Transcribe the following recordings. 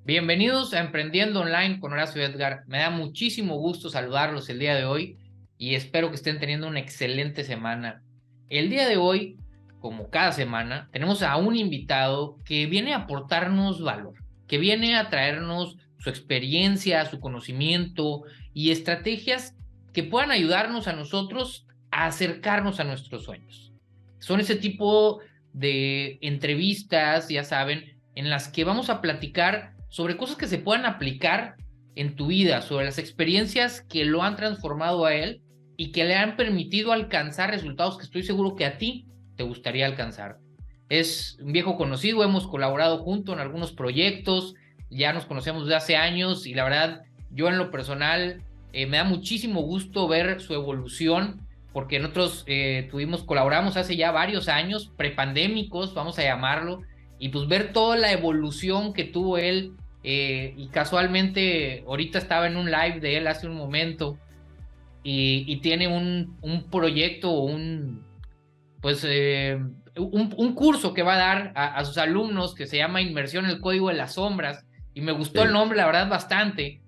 Bienvenidos a Emprendiendo Online con Horacio Edgar. Me da muchísimo gusto saludarlos el día de hoy y espero que estén teniendo una excelente semana. El día de hoy, como cada semana, tenemos a un invitado que viene a aportarnos valor, que viene a traernos su experiencia, su conocimiento y estrategias que puedan ayudarnos a nosotros a acercarnos a nuestros sueños. Son ese tipo de entrevistas, ya saben, en las que vamos a platicar sobre cosas que se puedan aplicar en tu vida, sobre las experiencias que lo han transformado a él y que le han permitido alcanzar resultados que estoy seguro que a ti te gustaría alcanzar. Es un viejo conocido, hemos colaborado juntos en algunos proyectos, ya nos conocemos desde hace años y la verdad, yo en lo personal me da muchísimo gusto ver su evolución porque nosotros colaboramos hace ya varios años, prepandémicos, vamos a llamarlo, y pues ver toda la evolución que tuvo él, y casualmente ahorita estaba en un live de él hace un momento, y tiene un proyecto, pues, un curso que va a dar a sus alumnos que se llama Inmersión en el Código de las Sombras, y me gustó el Sí. nombre, la verdad, bastante,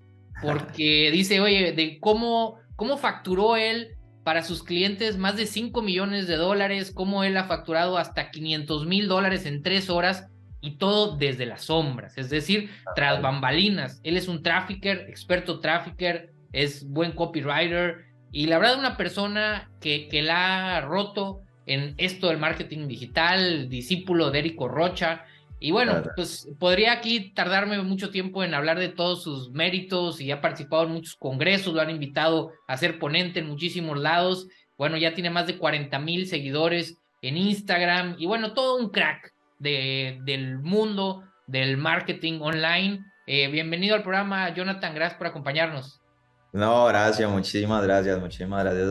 porque dice, oye, de cómo facturó él para sus clientes más de $5 millones, cómo él ha facturado hasta $500,000 en 3 horas, y todo desde las sombras, es decir, tras bambalinas. Él es un trafficker, experto trafficker, es buen copywriter, y la verdad una persona que la ha roto en esto del marketing digital, discípulo de Érico Rocha. Y bueno, Claro. pues podría aquí tardarme mucho tiempo en hablar de todos sus méritos y ha participado en muchos congresos, lo han invitado a ser ponente en muchísimos lados. Bueno, ya tiene más de 40,000 seguidores en Instagram y bueno, todo un crack del mundo del marketing online. Bienvenido al programa, Jonathan, gracias por acompañarnos. No, gracias, muchísimas gracias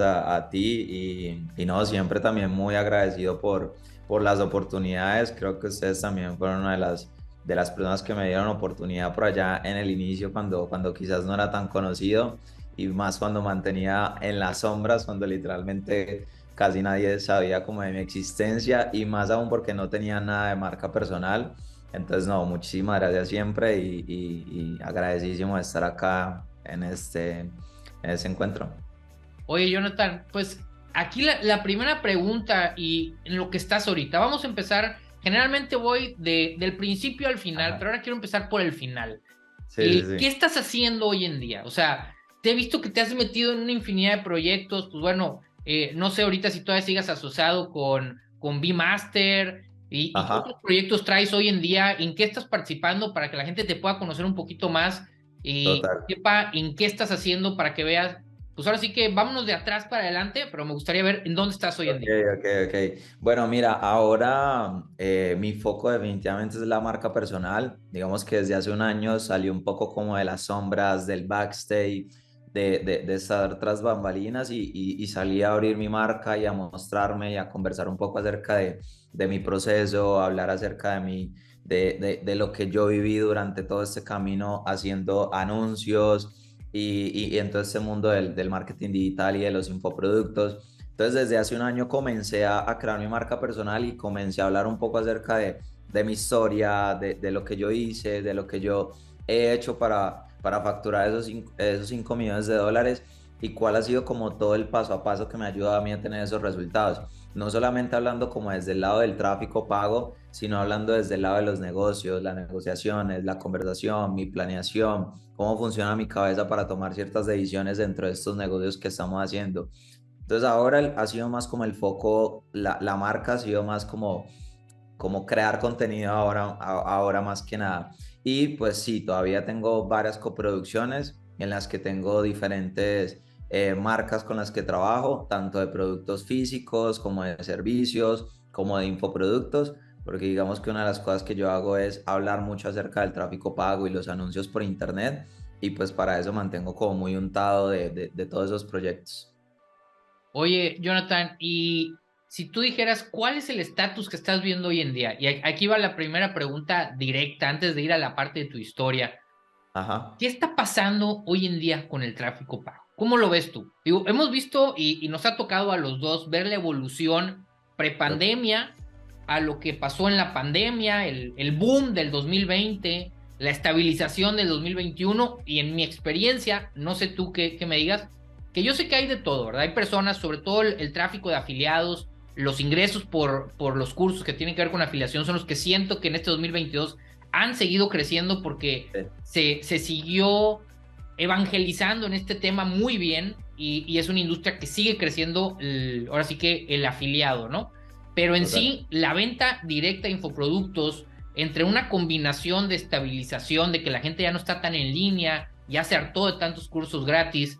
a ti y no, siempre también muy agradecido por las oportunidades. Creo que ustedes también fueron una de las personas que me dieron oportunidad por allá en el inicio, cuando quizás no era tan conocido y más cuando mantenía en las sombras, cuando literalmente casi nadie sabía como de mi existencia y más aún porque no tenía nada de marca personal. Entonces, no, muchísimas gracias siempre y agradecidísimo de estar acá en ese encuentro. Oye, Jonathan, pues aquí la primera pregunta y en lo que estás ahorita, vamos a empezar, generalmente voy del principio al final, Ajá. pero ahora quiero empezar por el final. Sí, sí, ¿Qué sí. estás haciendo hoy en día? O sea, te he visto que te has metido en una infinidad de proyectos, pues bueno, no sé ahorita si todavía sigas asociado con Master y qué otros Ajá, proyectos traes hoy en día, en qué estás participando para que la gente te pueda conocer un poquito más y total. sepa en qué estás haciendo para que veas, pues ahora sí que vámonos de atrás para adelante, pero me gustaría ver en dónde estás hoy en Ok, día. ok, ok. Bueno, mira, ahora mi foco definitivamente es la marca personal. Digamos que desde hace un año salió un poco como de las sombras, del backstage, de estar tras bambalinas y salí a abrir mi marca y a mostrarme y a conversar un poco acerca de mi proceso, hablar acerca de de lo que yo viví durante todo este camino haciendo anuncios y en todo este mundo del marketing digital y de los infoproductos. Entonces, desde hace un año comencé a crear mi marca personal y comencé a hablar un poco acerca de mi historia, de lo que yo hice, de lo que yo he hecho para facturar esos 5 millones de dólares y cuál ha sido como todo el paso a paso que me ha ayudado a mí a tener esos resultados. No solamente hablando como desde el lado del tráfico pago, sino hablando desde el lado de los negocios, las negociaciones, la conversación, mi planeación, cómo funciona mi cabeza para tomar ciertas decisiones dentro de estos negocios que estamos haciendo. Entonces ahora ha sido más como el foco, la marca ha sido más como crear contenido ahora más que nada. Y pues sí, todavía tengo varias coproducciones en las que tengo diferentes marcas con las que trabajo, tanto de productos físicos como de servicios, como de infoproductos, porque digamos que una de las cosas que yo hago es hablar mucho acerca del tráfico pago y los anuncios por internet, y pues para eso mantengo como muy untado de todos esos proyectos. Oye, Jonathan, y si tú dijeras, ¿cuál es el estatus que estás viendo hoy en día? Y aquí va la primera pregunta directa, antes de ir a la parte de tu historia. Ajá. ¿Qué está pasando hoy en día con el tráfico pago? ¿Cómo lo ves tú? Digo, hemos visto y nos ha tocado a los dos ver la evolución prepandemia a lo que pasó en la pandemia, el boom del 2020. la estabilización del 2021 y en mi experiencia, no sé tú qué me digas, que yo sé que hay de todo, ¿verdad? Hay personas, sobre todo el tráfico de afiliados, los ingresos por los cursos que tienen que ver con afiliación son los que siento que en este 2022 han seguido creciendo porque Sí, se siguió evangelizando en este tema muy bien y es una industria que sigue creciendo, ahora sí que el afiliado, ¿no? Pero en total. sí, la venta directa de infoproductos, entre una combinación de estabilización, de que la gente ya no está tan en línea, ya se hartó de tantos cursos gratis.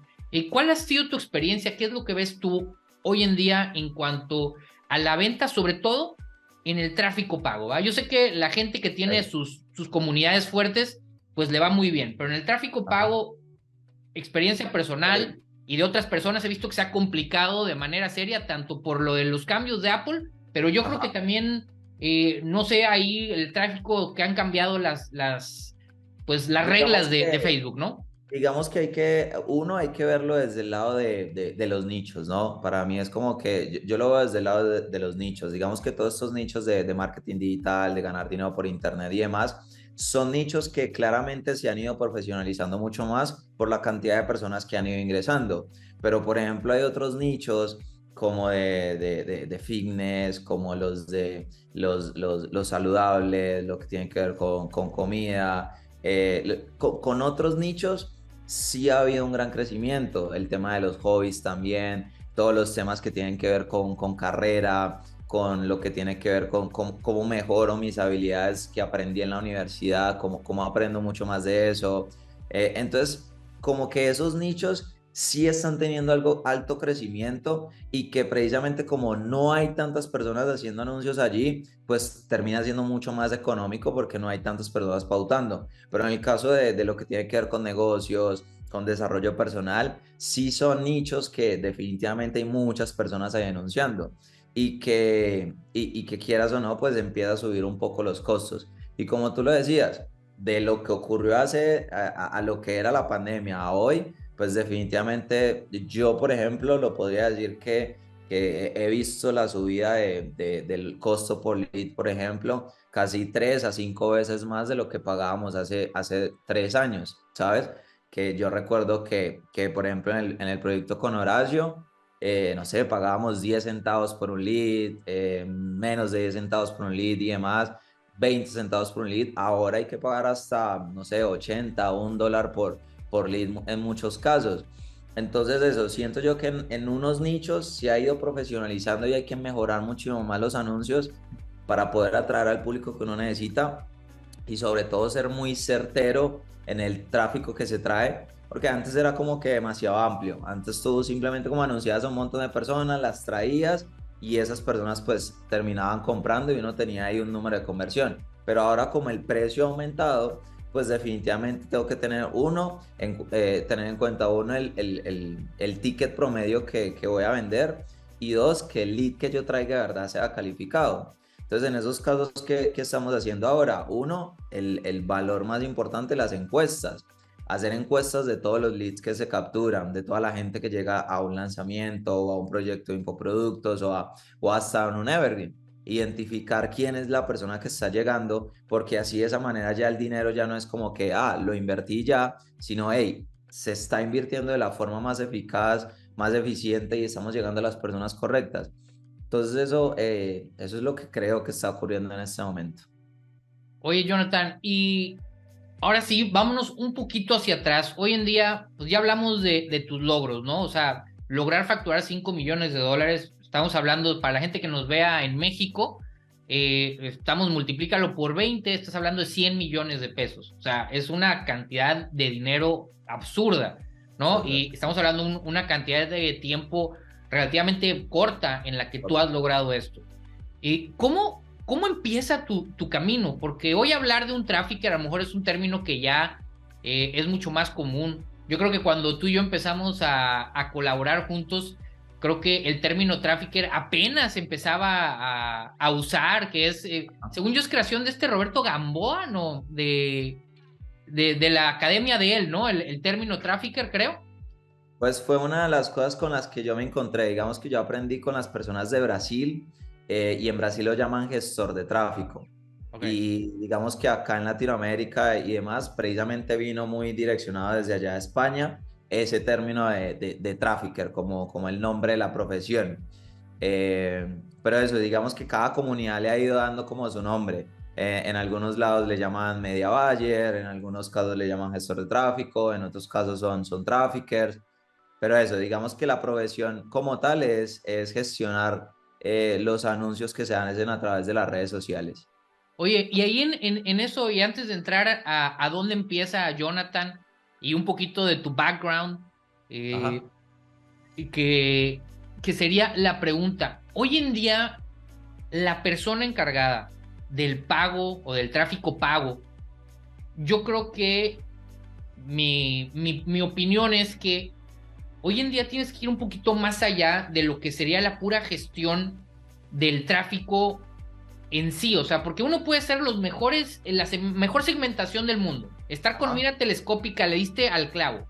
¿Cuál ha sido tu experiencia? ¿Qué es lo que ves tú hoy en día en cuanto a la venta, sobre todo en el tráfico pago? ¿Va? Yo sé que la gente que tiene Sí. sus comunidades fuertes, pues le va muy bien, pero en el tráfico Ajá. pago, experiencia personal y de otras personas he visto que se ha complicado de manera seria, tanto por lo de los cambios de Apple, pero yo creo que Ajá. también, no sé, ahí el tráfico que han cambiado pues las reglas Digamos de que Facebook, ¿no? Digamos que uno hay que verlo desde el lado de los nichos, ¿no? Para mí es como que yo lo veo desde el lado de los nichos. Digamos que todos estos nichos de marketing digital, de ganar dinero por internet y demás, son nichos que claramente se han ido profesionalizando mucho más por la cantidad de personas que han ido ingresando. Pero, por ejemplo, hay otros nichos como de fitness, como los de los saludables, lo que tiene que ver con comida. Con otros nichos sí ha habido un gran crecimiento, el tema de los hobbies también, todos los temas que tienen que ver con carrera, con lo que tiene que ver con cómo mejoro mis habilidades que aprendí en la universidad, cómo aprendo mucho más de eso. Entonces, como que esos nichos sí están teniendo algo alto crecimiento y que precisamente como no hay tantas personas haciendo anuncios allí, pues termina siendo mucho más económico porque no hay tantas personas pautando. Pero en el caso de lo que tiene que ver con negocios, con desarrollo personal, sí son nichos que definitivamente hay muchas personas ahí anunciando y que quieras o no, pues empieza a subir un poco los costos. Y como tú lo decías, de lo que ocurrió hace a lo que era la pandemia a hoy, pues definitivamente yo, por ejemplo, lo podría decir que he visto la subida del costo por lead, por ejemplo, casi 3 a 5 veces más de lo que pagábamos hace 3 años, ¿sabes? Que yo recuerdo que por ejemplo, en el proyecto con Horacio, no sé, pagábamos 10 centavos por un lead, menos de 10 centavos por un lead y demás, 20 centavos por un lead. Ahora hay que pagar hasta, no sé, 80 o $1 por lead en muchos casos. Entonces eso, siento yo que en unos nichos se ha ido profesionalizando y hay que mejorar muchísimo más los anuncios para poder atraer al público que uno necesita y sobre todo ser muy certero en el tráfico que se trae, porque antes era como que demasiado amplio. Antes tú simplemente como anunciabas a un montón de personas, las traías y esas personas pues terminaban comprando y uno tenía ahí un número de conversión. Pero ahora como el precio ha aumentado, pues definitivamente tengo que tener en cuenta uno el ticket promedio que voy a vender y dos, que el lead que yo traiga de verdad sea calificado. Entonces, en esos casos, ¿qué estamos haciendo ahora? Uno, el valor más importante, las encuestas. Hacer encuestas de todos los leads que se capturan, de toda la gente que llega a un lanzamiento o a un proyecto de infoproductos o hasta en un evergreen. Identificar quién es la persona que está llegando, porque así de esa manera ya el dinero ya no es como que, lo invertí ya, sino, hey, se está invirtiendo de la forma más eficaz, más eficiente y estamos llegando a las personas correctas. Entonces eso es lo que creo que está ocurriendo en este momento. Oye, Jonathan, y ahora sí, vámonos un poquito hacia atrás. Hoy en día, pues ya hablamos de tus logros, ¿no? O sea, lograr facturar $5 millones. Estamos hablando, para la gente que nos vea en México, multiplícalo por 20, estás hablando de 100 millones de pesos. O sea, es una cantidad de dinero absurda, ¿no? Total. Y estamos hablando de una cantidad de tiempo relativamente corta en la que tú has logrado esto. ¿Cómo empieza tu camino? Porque hoy hablar de un trafficker a lo mejor es un término que ya es mucho más común. Yo creo que cuando tú y yo empezamos a colaborar juntos, creo que el término trafficker apenas empezaba a usar, que es, según yo, es creación de este Roberto Gamboa, ¿no? De la academia de él, ¿no? El término trafficker, creo. Pues fue una de las cosas con las que yo me encontré. Digamos que yo aprendí con las personas de Brasil y en Brasil lo llaman gestor de tráfico. Ok. Y digamos que acá en Latinoamérica y demás, precisamente vino muy direccionado desde allá de España ese término de trafficker, como el nombre de la profesión. Pero eso, digamos que cada comunidad le ha ido dando como su nombre. En algunos lados le llaman media buyer, en algunos casos le llaman gestor de tráfico, en otros casos son traffickers. Pero eso, digamos que la profesión como tal es gestionar los anuncios que se hacen a través de las redes sociales. Oye, y ahí en eso, y antes de entrar a dónde empieza Jonathan y un poquito de tu background, eh, Ajá. y que sería la pregunta, hoy en día la persona encargada del pago o del tráfico pago, yo creo que mi opinión es que hoy en día tienes que ir un poquito más allá de lo que sería la pura gestión del tráfico en sí, o sea, porque uno puede ser los mejores, la mejor segmentación del mundo, estar con Ajá, mira telescópica, le diste al clavo,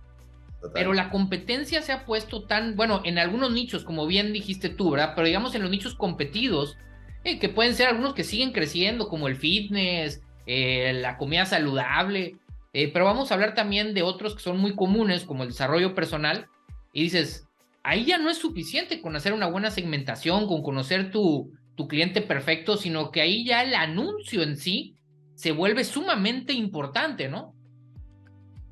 pero total. la competencia se ha puesto tan, bueno, en algunos nichos, como bien dijiste tú, ¿verdad? Pero digamos en los nichos competidos, que pueden ser algunos que siguen creciendo, como el fitness, la comida saludable, pero vamos a hablar también de otros que son muy comunes, como el desarrollo personal, y dices, ahí ya no es suficiente con hacer una buena segmentación, con conocer tu cliente perfecto, sino que ahí ya el anuncio en sí se vuelve sumamente importante, ¿no?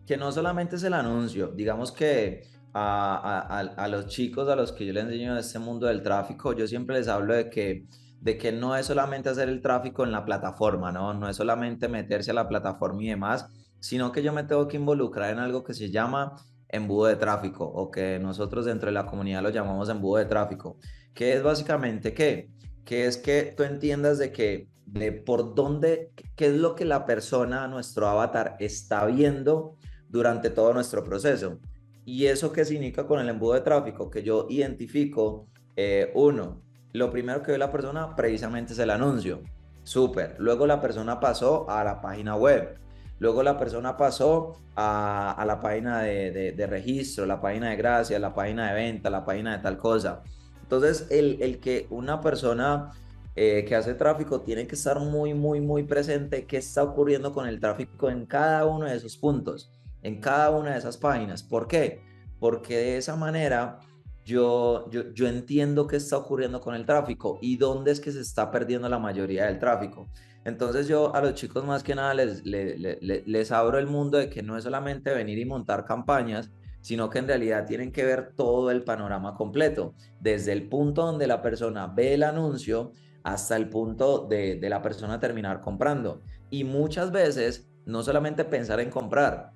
Que no solamente es el anuncio, digamos que a los chicos a los que yo les enseño de este mundo del tráfico, yo siempre les hablo de que no es solamente hacer el tráfico en la plataforma, ¿no? No es solamente meterse a la plataforma y demás, sino que yo me tengo que involucrar en algo que se llama embudo de tráfico o que nosotros dentro de la comunidad lo llamamos embudo de tráfico, que es básicamente que es que tú entiendas de que de por dónde, qué es lo que la persona, nuestro avatar, está viendo durante todo nuestro proceso. ¿Y eso qué significa con el embudo de tráfico? Que yo identifico, uno, lo primero que ve la persona precisamente es el anuncio. Súper. Luego la persona pasó a la página web. Luego la persona pasó a la página de registro, la página de gracia, la página de venta, la página de tal cosa. Entonces, el que una persona que hace tráfico tiene que estar muy, muy, muy presente qué está ocurriendo con el tráfico en cada uno de esos puntos, en cada una de esas páginas. ¿Por qué? Porque de esa manera yo entiendo qué está ocurriendo con el tráfico y dónde es que se está perdiendo la mayoría del tráfico. Entonces yo a los chicos más que nada les abro el mundo de que no es solamente venir y montar campañas, sino que en realidad tienen que ver todo el panorama completo, desde el punto donde la persona ve el anuncio hasta el punto de la persona terminar comprando. Y muchas veces no solamente pensar en comprar,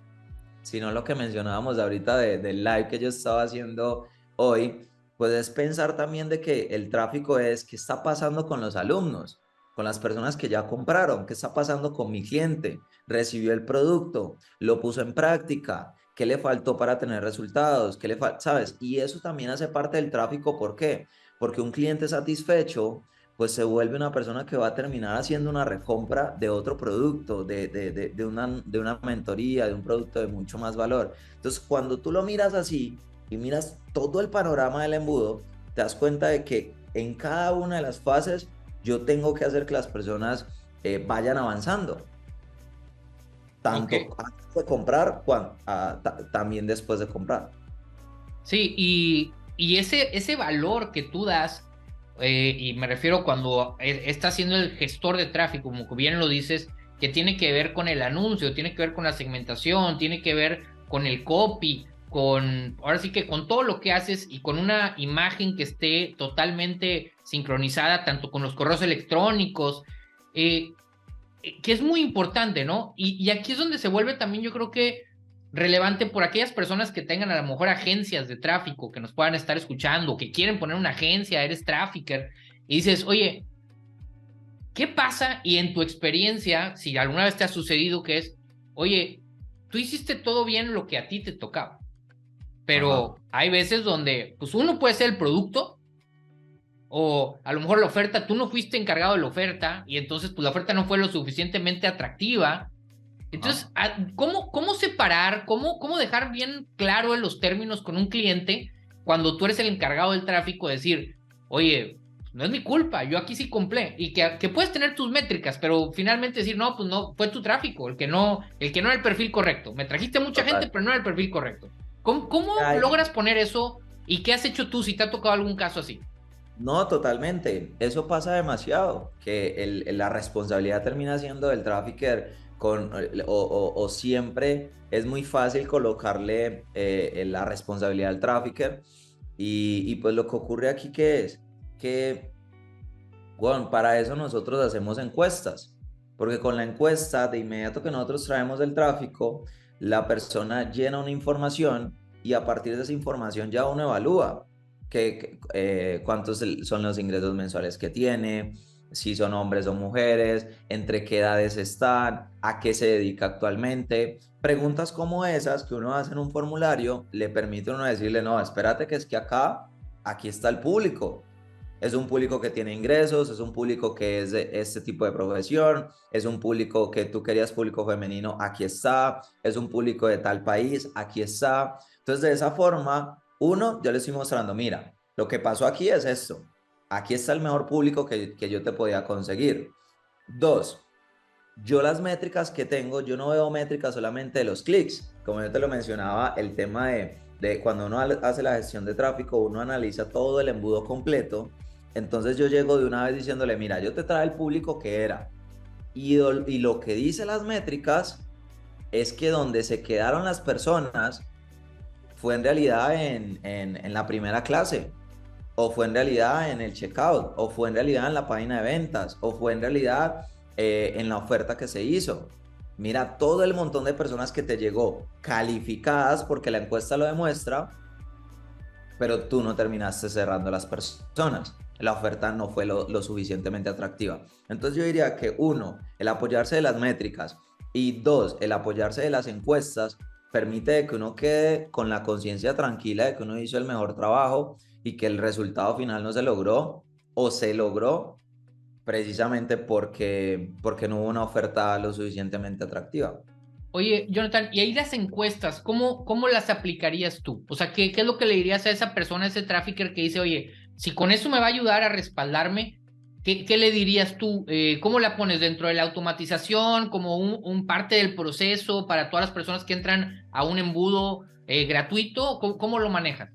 sino lo que mencionábamos ahorita del live que yo estaba haciendo hoy, pues es pensar también de que el tráfico es qué está pasando con los alumnos, con las personas que ya compraron, qué está pasando con mi cliente, recibió el producto, lo puso en práctica, qué le faltó para tener resultados, qué le falta, ¿sabes? Y eso también hace parte del tráfico, ¿por qué? Porque un cliente satisfecho pues se vuelve una persona que va a terminar haciendo una recompra de otro producto, de una mentoría, de un producto de mucho más valor. Entonces, cuando tú lo miras así y miras todo el panorama del embudo, te das cuenta de que en cada una de las fases yo tengo que hacer que las personas vayan avanzando, Ok. tanto antes de comprar, también después de comprar. Sí, y ese valor que tú das, y me refiero cuando estás siendo el gestor de tráfico, como bien lo dices, que tiene que ver con el anuncio, tiene que ver con la segmentación, tiene que ver con el copy, ahora sí que con todo lo que haces y con una imagen que esté totalmente sincronizada tanto con los correos electrónicos, eh, que es muy importante, ¿no? Y aquí es donde se vuelve también, yo creo que relevante por aquellas personas que tengan a lo mejor agencias de tráfico, que nos puedan estar escuchando, que quieren poner una agencia, eres trafficker, y dices, oye, ¿qué pasa? Y en tu experiencia, si alguna vez te ha sucedido que es, oye, tú hiciste todo bien lo que a ti te tocaba, Ajá. pero hay veces donde, pues uno puede ser el producto, o a lo mejor la oferta, tú no fuiste encargado de la oferta, y entonces pues la oferta no fue lo suficientemente atractiva. Entonces, Ajá. ¿cómo separar, cómo dejar bien claro en los términos con un cliente cuando tú eres el encargado del tráfico? Decir, oye, no es mi culpa, yo aquí sí compré. Y que puedes tener tus métricas, pero finalmente decir, no, pues no, fue tu tráfico, el que no era el perfil correcto. Me trajiste mucha gente, Total. pero no era el perfil correcto. ¿Cómo logras poner eso y qué has hecho tú si te ha tocado algún caso así? No, totalmente. Eso pasa demasiado, que la responsabilidad termina siendo del trafficker o siempre es muy fácil colocarle la responsabilidad al trafficker y pues lo que ocurre aquí que es que, bueno, para eso nosotros hacemos encuestas, porque con la encuesta de inmediato que nosotros traemos el tráfico, la persona llena una información y a partir de esa información ya uno evalúa cuántos son los ingresos mensuales que tiene, si son hombres o mujeres, entre qué edades están, a qué se dedica actualmente. Preguntas como esas que uno hace en un formulario le permite a uno decirle, no, espérate que es que aquí está el público. Es un público que tiene ingresos, es un público que es de este tipo de profesión, es un público que tú querías público femenino, aquí está, es un público de tal país, aquí está. Entonces, de esa forma, uno, yo le estoy mostrando, mira, lo que pasó aquí es esto. Aquí está el mejor público que yo te podía conseguir. Dos, yo las métricas que tengo, yo no veo métricas solamente de los clics. Como yo te lo mencionaba, el tema de cuando uno hace la gestión de tráfico, uno analiza todo el embudo completo. Entonces yo llego de una vez diciéndole, mira, yo te trae el público que era. Y lo que dice las métricas es que donde se quedaron las personas fue en realidad en la primera clase, o fue en realidad en el checkout, o fue en realidad en la página de ventas, o fue en realidad en la oferta que se hizo. Mira todo el montón de personas que te llegó calificadas porque la encuesta lo demuestra, pero tú no terminaste cerrando las personas. La oferta no fue lo suficientemente atractiva. Entonces yo diría que uno, el apoyarse de las métricas y dos, el apoyarse de las encuestas permite que uno quede con la conciencia tranquila de que uno hizo el mejor trabajo y que el resultado final no se logró o se logró precisamente porque no hubo una oferta lo suficientemente atractiva. Oye, Jonathan, y ahí las encuestas, ¿cómo las aplicarías tú? O sea, ¿qué es lo que le dirías a esa persona, a ese trafficker que dice, oye, si con eso me va a ayudar a respaldarme, ¿qué le dirías tú? ¿Cómo la pones dentro de la automatización, como un parte del proceso para todas las personas que entran a un embudo gratuito? ¿Cómo lo manejan?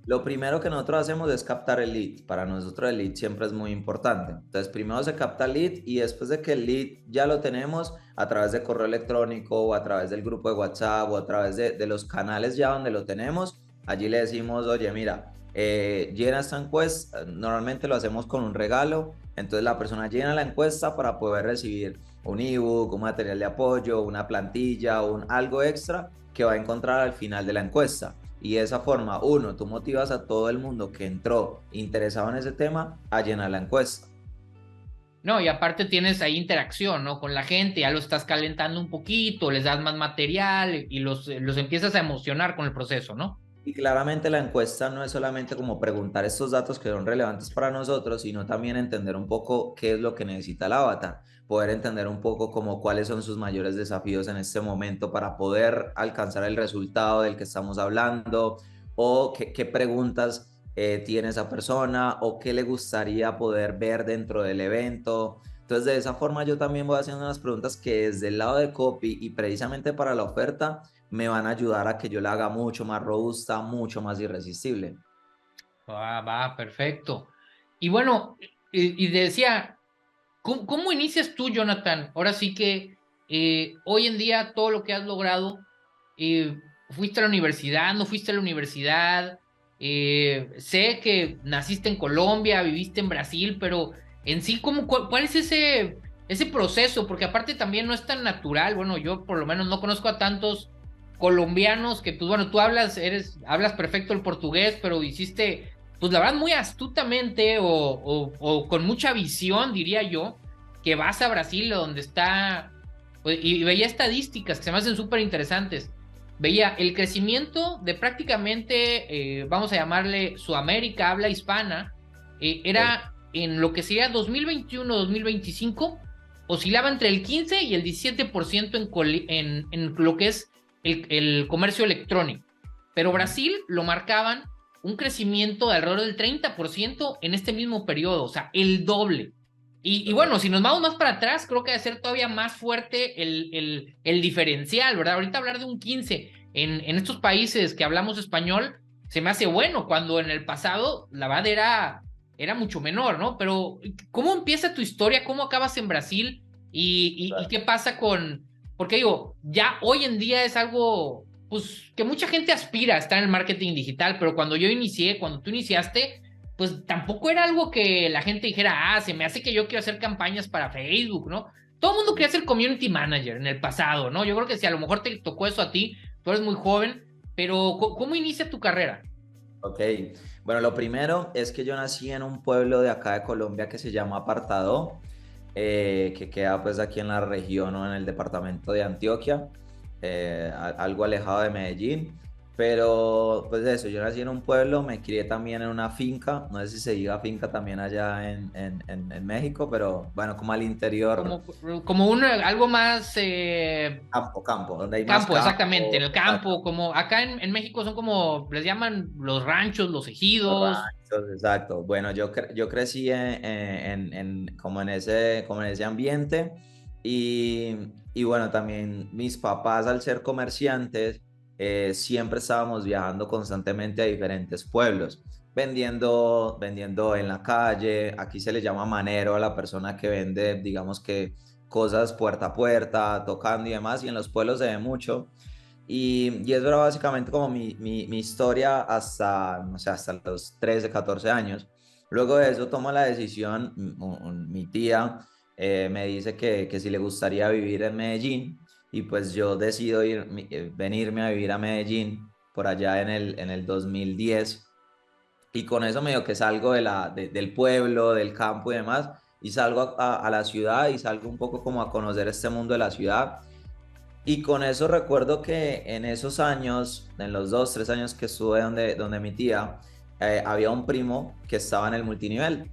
Lo primero que nosotros hacemos es captar el lead. Para nosotros el lead siempre es muy importante. Entonces, primero se capta el lead y después de que el lead ya lo tenemos a través de correo electrónico o a través del grupo de WhatsApp o a través de los canales ya donde lo tenemos, allí le decimos, oye, mira, llena esta encuesta. Normalmente lo hacemos con un regalo. Entonces, la persona llena la encuesta para poder recibir un ebook, un material de apoyo, una plantilla, algo extra que va a encontrar al final de la encuesta. Y de esa forma, uno, tú motivas a todo el mundo que entró interesado en ese tema a llenar la encuesta. No, y aparte tienes ahí interacción, ¿no? Con la gente, ya lo estás calentando un poquito, les das más material y los empiezas a emocionar con el proceso, ¿no? Y claramente la encuesta no es solamente como preguntar estos datos que son relevantes para nosotros, sino también entender un poco qué es lo que necesita el avatar, poder entender un poco como cuáles son sus mayores desafíos en este momento para poder alcanzar el resultado del que estamos hablando, o qué preguntas tiene esa persona, o qué le gustaría poder ver dentro del evento. Entonces, de esa forma yo también voy haciendo unas preguntas que desde el lado de copy y precisamente para la oferta me van a ayudar a que yo la haga mucho más robusta, mucho más irresistible. Va, perfecto. Y bueno, y decía, ¿cómo inicias tú, Jonathan? Ahora sí que hoy en día todo lo que has logrado, fuiste a la universidad, no fuiste a la universidad, sé que naciste en Colombia, viviste en Brasil, pero en sí, ¿cuál es ese proceso? Porque aparte también no es tan natural. Bueno, yo por lo menos no conozco a tantos colombianos que, pues bueno, tú hablas perfecto el portugués, pero hiciste, pues la verdad, muy astutamente o con mucha visión, diría yo, que vas a Brasil, donde está, pues, y veía estadísticas que se me hacen súper interesantes. Veía el crecimiento de prácticamente, vamos a llamarle Sudamérica, habla hispana, era en lo que sería 2021-2025, oscilaba entre el 15 y el 17% en lo que es el comercio electrónico. Pero Brasil lo marcaban un crecimiento de alrededor del 30% en este mismo periodo, o sea, el doble. Y bueno, si nos vamos más para atrás, creo que debe ser todavía más fuerte el diferencial, ¿verdad? Ahorita hablar de un 15 en estos países que hablamos español se me hace bueno, cuando en el pasado la verdad era mucho menor, ¿no? Pero, ¿cómo empieza tu historia? ¿Cómo acabas en Brasil? ¿Y qué pasa con...? Porque digo, ya hoy en día es algo, pues, que mucha gente aspira a estar en el marketing digital, pero cuando yo inicié, cuando tú iniciaste, pues tampoco era algo que la gente dijera, se me hace que yo quiero hacer campañas para Facebook, ¿no? Todo el mundo quería ser community manager en el pasado, ¿no? Yo creo que si a lo mejor te tocó eso a ti, tú eres muy joven, pero ¿cómo inicia tu carrera? Ok, bueno, lo primero es que yo nací en un pueblo de acá de Colombia que se llama Apartadó, que queda pues aquí en la región o en el departamento de Antioquia, algo alejado de Medellín, pero pues eso, yo nací en un pueblo, me crié también en una finca, no sé si se diga finca también allá en México, pero bueno, como al interior, Como algo más campo, donde hay más campo, exactamente, en campo, el exacto. campo, como acá en México son como, les llaman los ranchos, los Los ejidos. ranchos, exacto. Bueno, yo crecí como en ese ambiente y bueno, también mis papás al ser comerciantes, siempre estábamos viajando constantemente a diferentes pueblos, vendiendo en la calle. Aquí se le llama manero a la persona que vende, digamos que cosas puerta a puerta, tocando y demás, y en los pueblos se ve mucho. Y eso era básicamente como mi historia hasta, no sé, hasta los 13 14 años. Luego de eso tomo la decisión, mi tía me dice que si le gustaría vivir en Medellín, y pues yo decido venirme a vivir a Medellín por allá en el 2010, y con eso medio que salgo del pueblo, del campo y demás, y salgo a la ciudad y salgo un poco como a conocer este mundo de la ciudad. Y con eso recuerdo que en esos años, en los 2, 3 años que estuve donde mi tía, había un primo que estaba en el multinivel.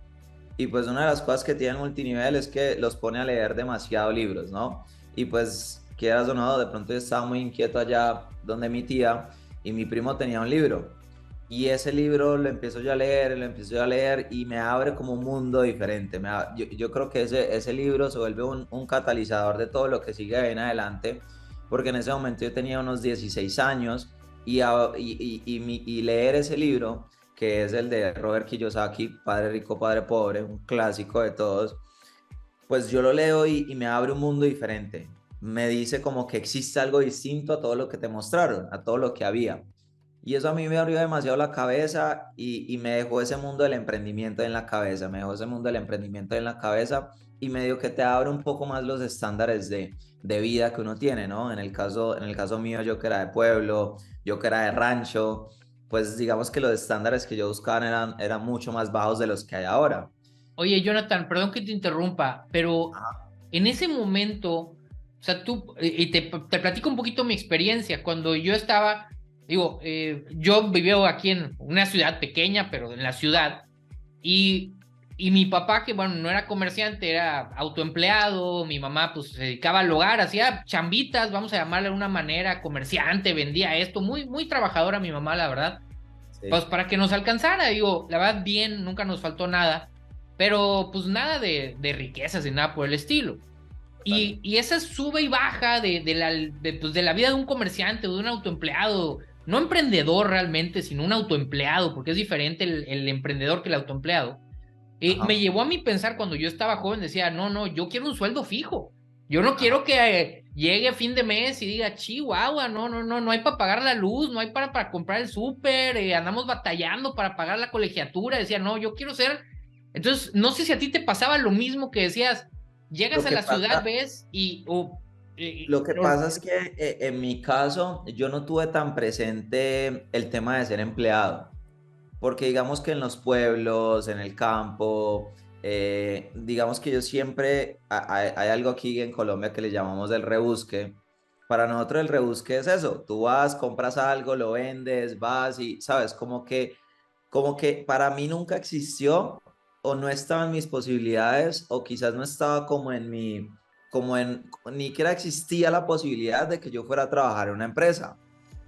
Y pues una de las cosas que tiene el multinivel es que los pone a leer demasiado libros, ¿no? Y pues, quieras o no, de pronto yo estaba muy inquieto allá donde mi tía, y mi primo tenía un libro. Y ese libro lo empiezo yo a leer, lo empiezo yo a leer y me abre como un mundo diferente. Yo creo que ese libro se vuelve un catalizador de todo lo que sigue de ahí en adelante, porque en ese momento yo tenía unos 16 años, y leer ese libro, que es el de Robert Kiyosaki, Padre Rico, Padre Pobre, un clásico de todos, pues yo lo leo y me abre un mundo diferente. Me dice como que existe algo distinto a todo lo que te mostraron, a todo lo que había. Y eso a mí me abrió demasiado la cabeza, y me dejó ese mundo del emprendimiento en la cabeza, me dejó ese mundo del emprendimiento en la cabeza, y medio que te abre un poco más los estándares de vida que uno tiene, ¿no? En el caso mío, yo que era de pueblo, yo que era de rancho, pues digamos que los estándares que yo buscaba eran mucho más bajos de los que hay ahora. Oye, Jonathan, perdón que te interrumpa, pero Ajá, en ese momento, o sea, y te platico un poquito mi experiencia. Cuando yo estaba, digo, yo vivía aquí en una ciudad pequeña, pero en la ciudad, y, y mi papá, que bueno, no era comerciante, era autoempleado, mi mamá pues se dedicaba al hogar, hacía chambitas, vamos a llamarle de una manera, comerciante, vendía esto, muy, muy trabajadora mi mamá, la verdad, pues sí, para que nos alcanzara, digo, la verdad bien, nunca nos faltó nada, pero pues nada de riquezas y nada por el estilo. total. Y esa sube y baja pues, de la vida de un comerciante o de un autoempleado, no emprendedor realmente, sino un autoempleado, porque es diferente el emprendedor que el autoempleado. Me Ajá. llevó a mí pensar cuando yo estaba joven, decía, no, no, yo quiero un sueldo fijo. Yo no Ajá. quiero que llegue fin de mes y diga, chihuahua, no, no, no, no hay para pagar la luz, no hay para comprar el súper, andamos batallando para pagar la colegiatura. Decía, no, yo quiero ser. Entonces, no sé si a ti te pasaba lo mismo que decías, llegas Lo a que la ciudad, pasa, ves lo que pasa es que en mi caso yo no tuve tan presente el tema de ser empleado, porque digamos que en los pueblos, en el campo, digamos que yo siempre, hay algo aquí en Colombia que le llamamos el rebusque. Para nosotros el rebusque es eso, tú vas, compras algo, lo vendes, vas y, sabes, como que para mí nunca existió, o no estaba en mis posibilidades, o quizás no estaba ni siquiera existía la posibilidad de que yo fuera a trabajar en una empresa,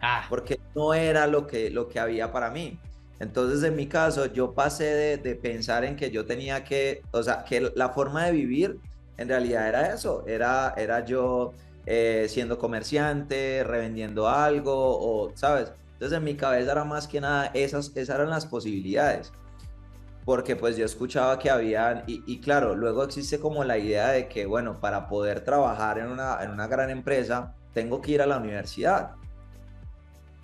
ah, porque no era lo que había para mí. Entonces, en mi caso, yo pasé de pensar en que yo tenía que, o sea, que la forma de vivir en realidad era eso, era yo siendo comerciante, revendiendo algo, o, ¿sabes? Entonces, en mi cabeza era más que nada, esas eran las posibilidades, porque pues yo escuchaba que habían, y claro, luego existe como la idea de que, bueno, para poder trabajar en una gran empresa, tengo que ir a la universidad.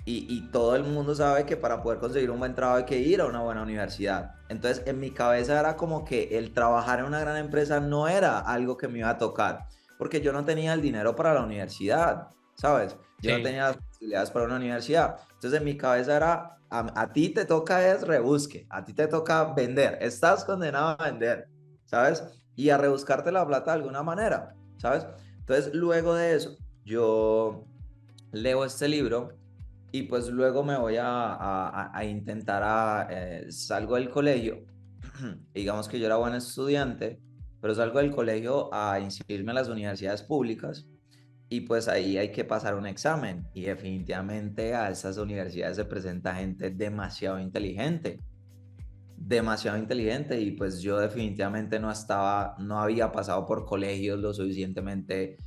Y todo el mundo sabe que para poder conseguir un buen trabajo hay que ir a una buena universidad. Entonces, en mi cabeza era como que el trabajar en una gran empresa no era algo que me iba a tocar, porque yo no tenía el dinero para la universidad, ¿sabes? Yo no Sí. tenía las posibilidades para una universidad. Entonces, en mi cabeza era, a ti te toca es rebusque, a ti te toca vender, estás condenado a vender, ¿sabes? Y a rebuscarte la plata de alguna manera, ¿sabes? Entonces, luego de eso, yo leo este libro y pues luego me voy a intentar salgo del colegio, digamos que yo era buen estudiante, pero salgo del colegio a inscribirme a las universidades públicas y pues ahí hay que pasar un examen y definitivamente a esas universidades se presenta gente demasiado inteligente y pues yo definitivamente no había pasado por colegios lo suficientemente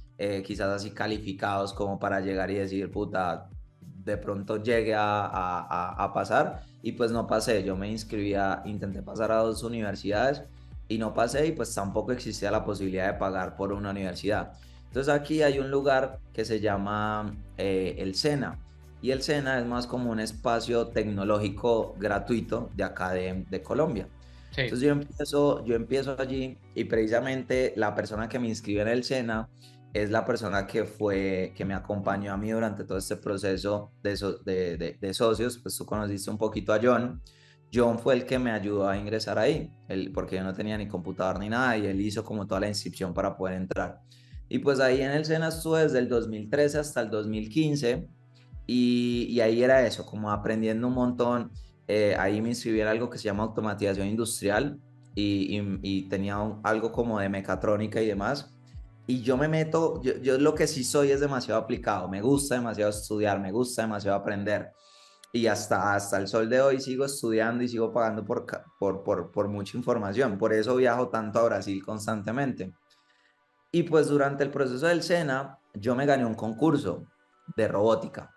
quizás así calificados como para llegar y decir, puta, de pronto llegue a pasar y pues no pasé, yo me intenté pasar a dos universidades y no pasé y pues tampoco existía la posibilidad de pagar por una universidad. Entonces aquí hay un lugar que se llama el SENA y el SENA es más como un espacio tecnológico gratuito de acá de Colombia. Sí. Entonces yo empiezo allí y precisamente la persona que me inscribe en el SENA es la persona que me acompañó a mí durante todo este proceso de socios. Pues tú conociste un poquito a John. John fue el que me ayudó a ingresar ahí, porque yo no tenía ni computador ni nada y él hizo como toda la inscripción para poder entrar. Y pues ahí en el SENA estuve desde el 2013 hasta el 2015 y ahí era eso, como aprendiendo un montón. Ahí me inscribí en algo que se llama automatización industrial y tenía algo como de mecatrónica y demás. Y yo me meto, yo lo que sí soy es demasiado aplicado, me gusta demasiado estudiar, me gusta demasiado aprender. Y hasta el sol de hoy sigo estudiando y sigo pagando por mucha información. Por eso viajo tanto a Brasil constantemente. Y pues durante el proceso del SENA, yo me gané un concurso de robótica.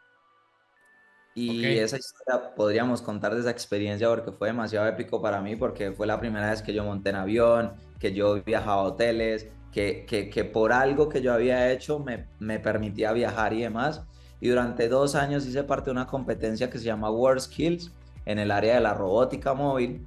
Ok. Y esa historia podríamos contar de esa experiencia porque fue demasiado épico para mí, porque fue la primera vez que yo monté en avión, que yo viajaba a hoteles, que por algo que yo había hecho me permitía viajar y demás. Y durante 2 años hice parte de una competencia que se llama World Skills en el área de la robótica móvil.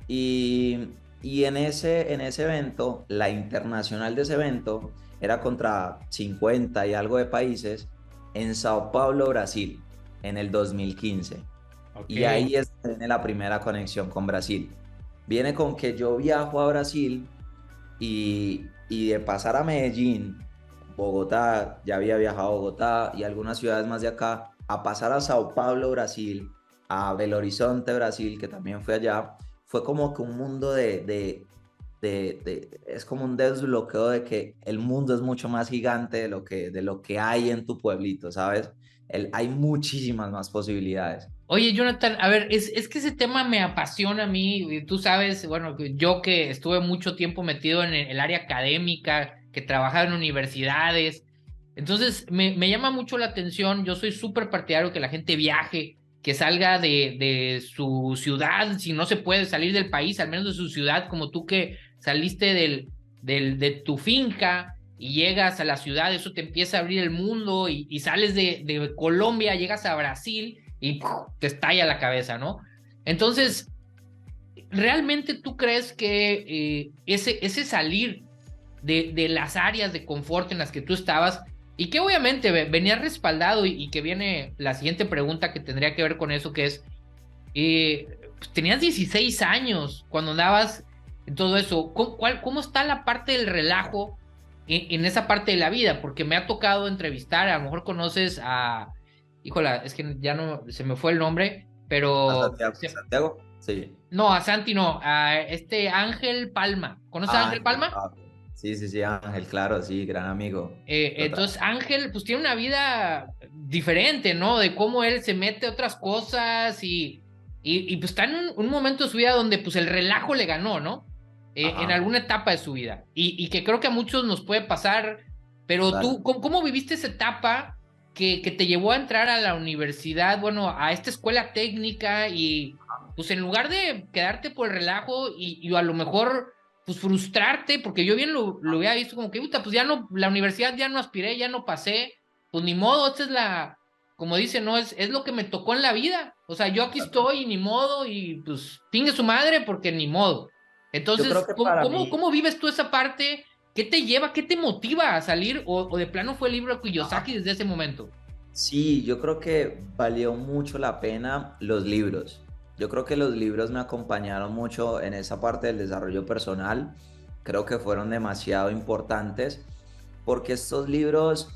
Y, y en ese evento, la internacional de ese evento era contra 50 y algo de países en Sao Paulo, Brasil en el 2015. Ok. Y ahí es donde viene la primera conexión con Brasil. Viene con que yo viajo a Brasil y de pasar a Medellín, Bogotá, ya había viajado a Bogotá y algunas ciudades más de acá, a pasar a Sao Paulo, Brasil, a Belo Horizonte, Brasil, que también fue allá, fue como que un mundo es como un desbloqueo de que el mundo es mucho más gigante de lo que hay en tu pueblito, ¿sabes? Hay muchísimas más posibilidades. Oye, Jonathan, a ver, es que ese tema me apasiona a mí. Y tú sabes, bueno, que yo que estuve mucho tiempo metido en el área académica, que trabajaba en universidades. Entonces, me llama mucho la atención. Yo soy súper partidario que la gente viaje, que salga de su ciudad, si no se puede salir del país, al menos de su ciudad, como tú que saliste de tu finca y llegas a la ciudad, eso te empieza a abrir el mundo y sales de Colombia, llegas a Brasil y ¡puf! Te estalla la cabeza, ¿no? Entonces, ¿realmente tú crees que ese salir de las áreas de confort en las que tú estabas y que obviamente venía respaldado y que viene la siguiente pregunta que tendría que ver con eso, que es, pues, tenías 16 años cuando andabas en todo eso, ¿cómo está la parte del relajo en esa parte de la vida? Porque me ha tocado entrevistar, a lo mejor conoces a, híjola, es que ya no, se me fue el nombre, ¿A pero Santiago? ¿Santiago? Sí. no, a Santi no, a este Ángel Palma. ¿Conoces a Ángel Ángel. Palma? Sí, sí, sí, Ángel, claro, sí, gran amigo. Total. Entonces Ángel pues tiene una vida diferente, ¿no? De cómo él se mete a otras cosas y pues está en un momento de su vida donde pues el relajo le ganó, ¿no? En Ajá, alguna etapa de su vida. Y que creo que a muchos nos puede pasar, pero total. tú, ¿cómo viviste esa etapa que te llevó a entrar a la universidad, bueno, a esta escuela técnica y pues en lugar de quedarte por el relajo y a lo mejor pues frustrarte, porque yo bien lo había visto como que, puta, pues ya no, la universidad ya no aspiré, ya no pasé, pues ni modo, esta es la, como dice, no, es lo que me tocó en la vida. O sea, yo aquí estoy y ni modo, y pues tingue su madre porque ni modo. Yo creo Entonces, que para mí, cómo vives tú esa parte? ¿Qué te lleva, qué te motiva a salir? O de plano fue el libro de Kiyosaki ajá, desde ese momento? sí, yo creo que valió mucho la pena los libros. Yo creo que los libros me acompañaron mucho en esa parte del desarrollo personal. Creo que fueron demasiado importantes porque estos libros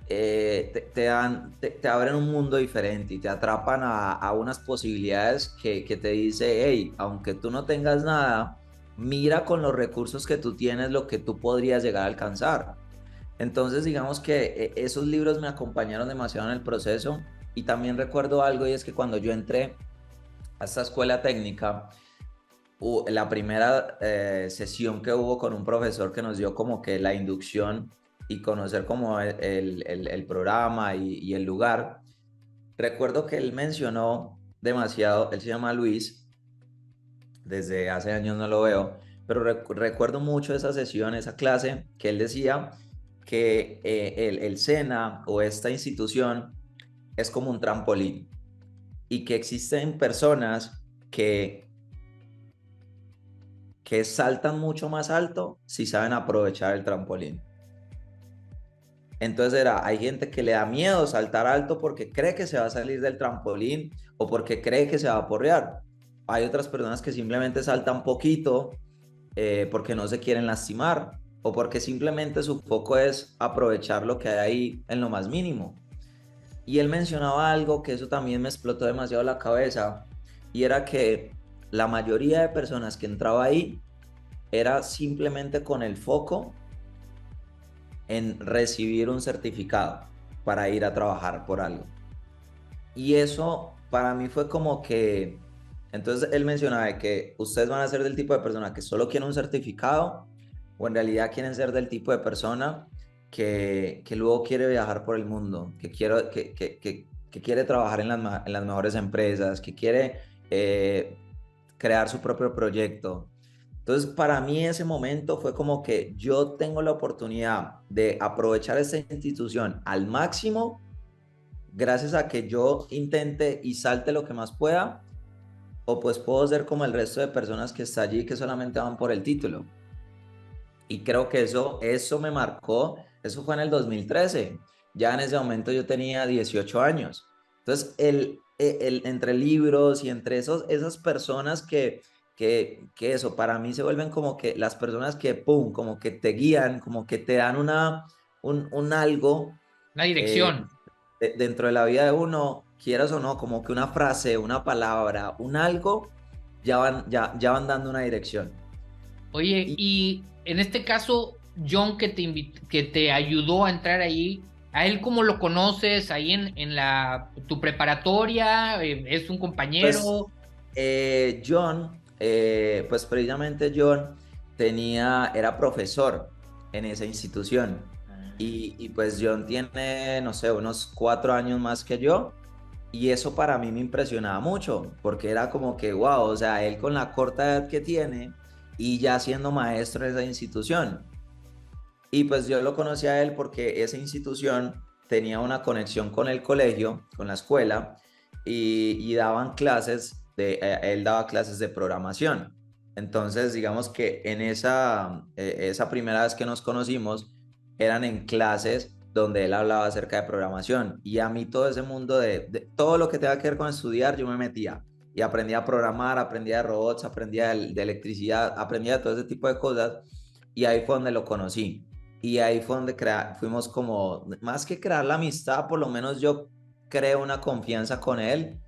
te abren un mundo diferente y te atrapan a unas posibilidades que te dice, hey, aunque tú no tengas nada, mira con los recursos que tú tienes lo que tú podrías llegar a alcanzar. Entonces, digamos que esos libros me acompañaron demasiado en el proceso y también recuerdo algo y es que cuando yo entré a esta escuela técnica, la primera sesión que hubo con un profesor que nos dio como que la inducción y conocer como el programa y el lugar, recuerdo que él mencionó demasiado, él se llama Luis, desde hace años no lo veo, pero recuerdo mucho esa sesión, esa clase, que él decía que el SENA o esta institución es como un trampolín y que existen personas que saltan mucho más alto si saben aprovechar el trampolín. Entonces hay gente que le da miedo saltar alto porque cree que se va a salir del trampolín o porque cree que se va a porrear. Hay otras personas que simplemente saltan poquito porque no se quieren lastimar o porque simplemente su foco es aprovechar lo que hay ahí en lo más mínimo. Y él mencionaba algo que eso también me explotó demasiado la cabeza y era que la mayoría de personas que entraba ahí era simplemente con el foco en recibir un certificado para ir a trabajar por algo. Y eso para mí fue como que, entonces él mencionaba de que ustedes van a ser del tipo de persona que solo quieren un certificado o en realidad quieren ser del tipo de persona que luego quiere viajar por el mundo, que quiere trabajar en las mejores empresas, que quiere crear su propio proyecto. Entonces, para mí ese momento fue como que yo tengo la oportunidad de aprovechar esta institución al máximo gracias a que yo intente y salte lo que más pueda, o pues puedo ser como el resto de personas que está allí que solamente van por el título. Y creo que eso me marcó, eso fue en el 2013. Ya en ese momento yo tenía 18 años. Entonces, entre libros y entre esas personas que eso, para mí se vuelven como que las personas que, pum, como que te guían, como que te dan un algo Una eh, dirección. dentro de la vida de uno, quieras o no, como que una frase, una palabra, un algo, ya van dando una dirección. Oye, Y y en este caso, John que te ayudó a entrar ahí, ¿a él cómo lo conoces? ¿Ahí en tu preparatoria? ¿Es un pues compañero? John, pues precisamente John era profesor en esa institución. Y pues John tiene, no sé, unos 4 años más que yo. Y eso para mí me impresionaba mucho, porque era como que, wow, o sea, él con la corta edad que tiene y ya siendo maestro en esa institución. Y pues yo lo conocí a él porque esa institución tenía una conexión con el colegio, con la escuela, y daban clases él daba clases de programación. Entonces, digamos que en esa primera vez que nos conocimos, eran en clases donde él hablaba acerca de programación. Y a mí todo ese mundo de todo lo que tenga que ver con estudiar, yo me metía. Y aprendía a programar, aprendía de robots, aprendía de electricidad, aprendía de todo ese tipo de cosas. Y ahí fue donde lo conocí. Y ahí fue donde fuimos como, más que crear la amistad, por lo menos yo creé una confianza con él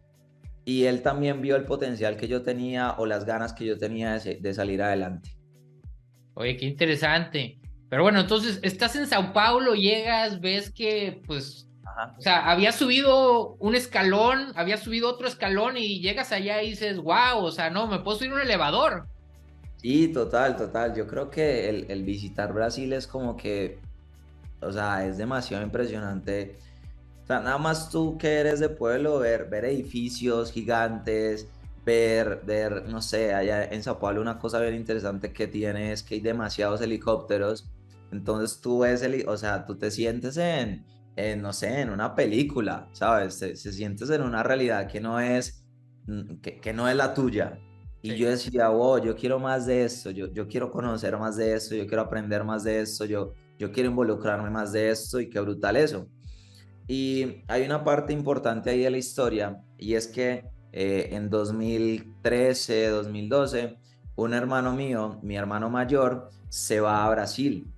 y él también vio el potencial que yo tenía o las ganas que yo tenía de salir adelante. Oye, qué interesante. Pero bueno, entonces estás en Sao Paulo, llegas, ves que pues O sea, había subido un escalón, había subido otro escalón y llegas allá y dices, wow, o sea, no, me puedo subir un elevador. Sí, total, total. Yo creo que el visitar Brasil es como que, o sea, es demasiado impresionante. O sea, nada más tú que eres de pueblo, ver edificios gigantes, ver, no sé, allá en Sao Paulo una cosa bien interesante que tiene es que hay demasiados helicópteros. Entonces tú ves, o sea, tú te sientes no sé, en una película, ¿sabes? Se sientes en una realidad que no es, que no es la tuya. Y Sí. yo decía, wow, yo quiero más de esto, yo quiero conocer más de esto, yo quiero aprender más de esto, yo quiero involucrarme más de esto y qué brutal eso. Y hay una parte importante ahí de la historia y es que en 2013, 2012, un hermano mío, mi hermano mayor, se va a Brasil.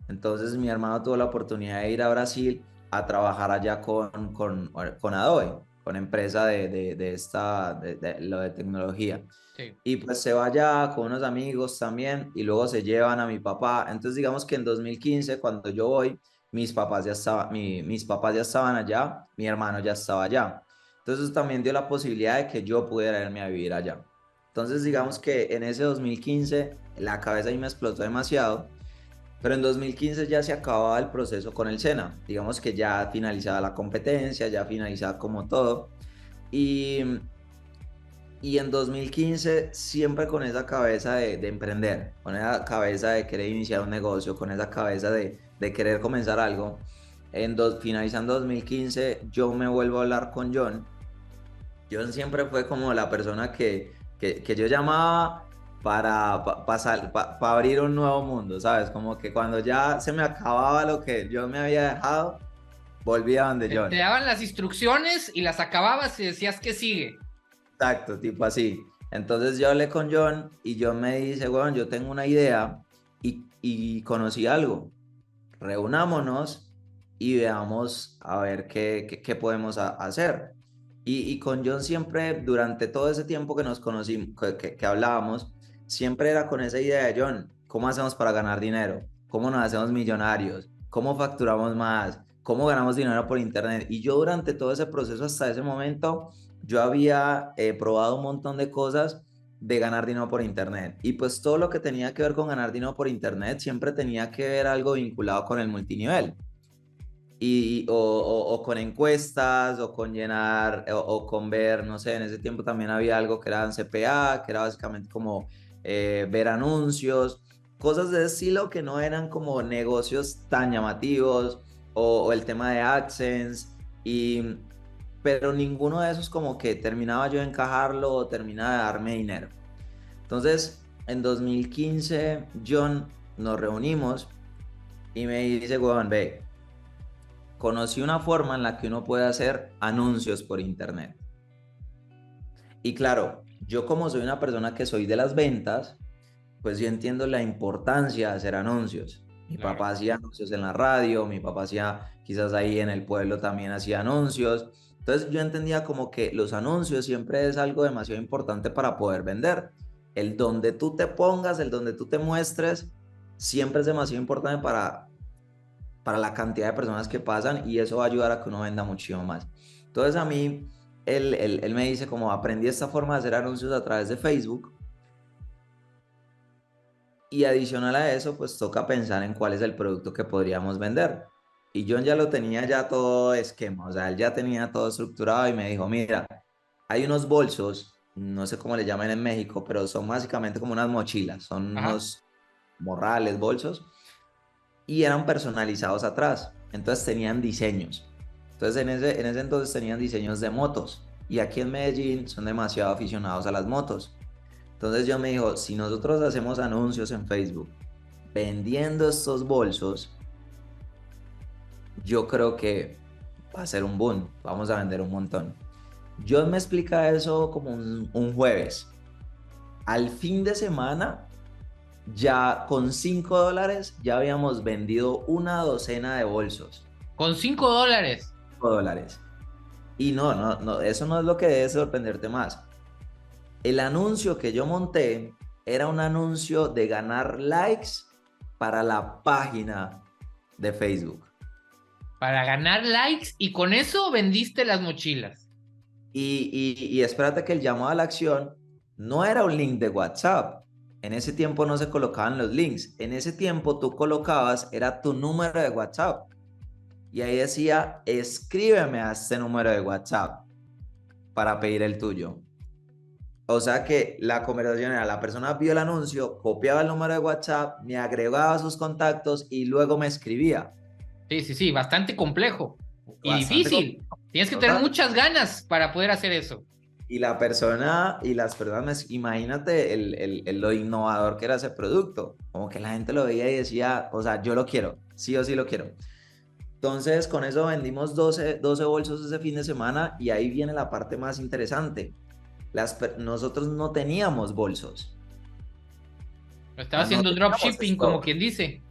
Entonces mi hermano tuvo la oportunidad de ir a Brasil a trabajar allá con Adobe, con empresa de lo de tecnología. Sí. Y pues se va allá con unos amigos también y luego se llevan a mi papá. Entonces digamos que en 2015 cuando yo voy, mis papás ya estaban allá, mi hermano ya estaba allá. Entonces eso también dio la posibilidad de que yo pudiera irme a vivir allá. Entonces digamos que en ese 2015 la cabeza ahí me explotó demasiado, pero en 2015 ya se acababa el proceso con el SENA. Digamos que ya finalizaba la competencia, ya finalizaba como todo. Y y en 2015, siempre con esa cabeza de emprender, con esa cabeza de querer iniciar un negocio, con esa cabeza de querer comenzar algo, finalizando 2015, yo me vuelvo a hablar con John. John siempre fue como la persona que yo llamaba para abrir un nuevo mundo, ¿sabes? Como que cuando ya se me acababa lo que yo me había dejado, volvía donde Te John. daban las instrucciones y las acababas y decías que sigue. Exacto, tipo así. Entonces yo hablé con John y John me dice, bueno, yo tengo una idea y conocí algo. Reunámonos y veamos a ver qué podemos hacer. Y con John siempre, durante todo ese tiempo que nos conocimos, que hablábamos, siempre era con esa idea de John, ¿cómo hacemos para ganar dinero? ¿Cómo nos hacemos millonarios? ¿Cómo facturamos más? ¿Cómo ganamos dinero por internet? Y yo durante todo ese proceso hasta ese momento yo había probado un montón de cosas de ganar dinero por internet. Y pues todo lo que tenía que ver con ganar dinero por internet siempre tenía que ver algo vinculado con el multinivel. O con encuestas, o con llenar, o con ver, no sé, en ese tiempo también había algo que era CPA, que era básicamente como ver anuncios, cosas de ese estilo que no eran como negocios tan llamativos, o el tema de AdSense, pero ninguno de esos como que terminaba yo de encajarlo o terminaba de darme dinero. Entonces, en 2015, John, nos reunimos y me dice, weón, ve, conocí una forma en la que uno puede hacer anuncios por internet. Y claro, yo como soy una persona que soy de las ventas, pues yo entiendo la importancia de hacer anuncios. Mi Claro. papá hacía anuncios en la radio, mi papá hacía, quizás ahí en el pueblo también hacía anuncios. Entonces yo entendía como que los anuncios siempre es algo demasiado importante para poder vender. El donde tú te pongas, el donde tú te muestres, siempre es demasiado importante para la cantidad de personas que pasan y eso va a ayudar a que uno venda muchísimo más. Entonces a mí, él me dice como aprendí esta forma de hacer anuncios a través de Facebook y adicional a eso, pues toca pensar en cuál es el producto que podríamos vender. Y John ya lo tenía ya todo esquema, o sea, él ya tenía todo estructurado y me dijo, mira, hay unos bolsos, no sé cómo le llaman en México, pero son básicamente como unas mochilas, son Ajá. unos morrales, bolsos, y eran personalizados atrás. Entonces tenían diseños. Entonces en ese entonces tenían diseños de motos. Y aquí en Medellín son demasiado aficionados a las motos. Entonces yo me dijo, si nosotros hacemos anuncios en Facebook vendiendo estos bolsos, yo creo que va a ser un boom. Vamos a vender un montón. John me explica eso como un jueves. Al fin de semana, ya con $5 ya habíamos vendido una docena de bolsos. Con $5. $5. Y no, eso no es lo que debe sorprenderte más. El anuncio que yo monté era un anuncio de ganar likes para la página de Facebook. Para ganar likes y con eso vendiste las mochilas. Y espérate que el llamado a la acción no era un link de WhatsApp. En ese tiempo no se colocaban los links. En ese tiempo tú colocabas, era tu número de WhatsApp. Y ahí decía, escríbeme a este número de WhatsApp para pedir el tuyo. O sea que la conversación era, la persona vio el anuncio, copiaba el número de WhatsApp, me agregaba a sus contactos y luego me escribía. Sí, sí, sí, bastante complejo y Bastante difícil. complicado. Tienes que tener Total. muchas ganas para poder hacer eso. Y la persona y las personas, imagínate lo innovador que era ese producto. Como que la gente lo veía y decía, o sea, yo lo quiero, sí o sí lo quiero. Entonces, con eso vendimos 12 bolsos ese fin de semana y ahí viene la parte más interesante. Nosotros no teníamos bolsos. Lo O estaba sea, no haciendo teníamos dropshipping, como stock. quien dice.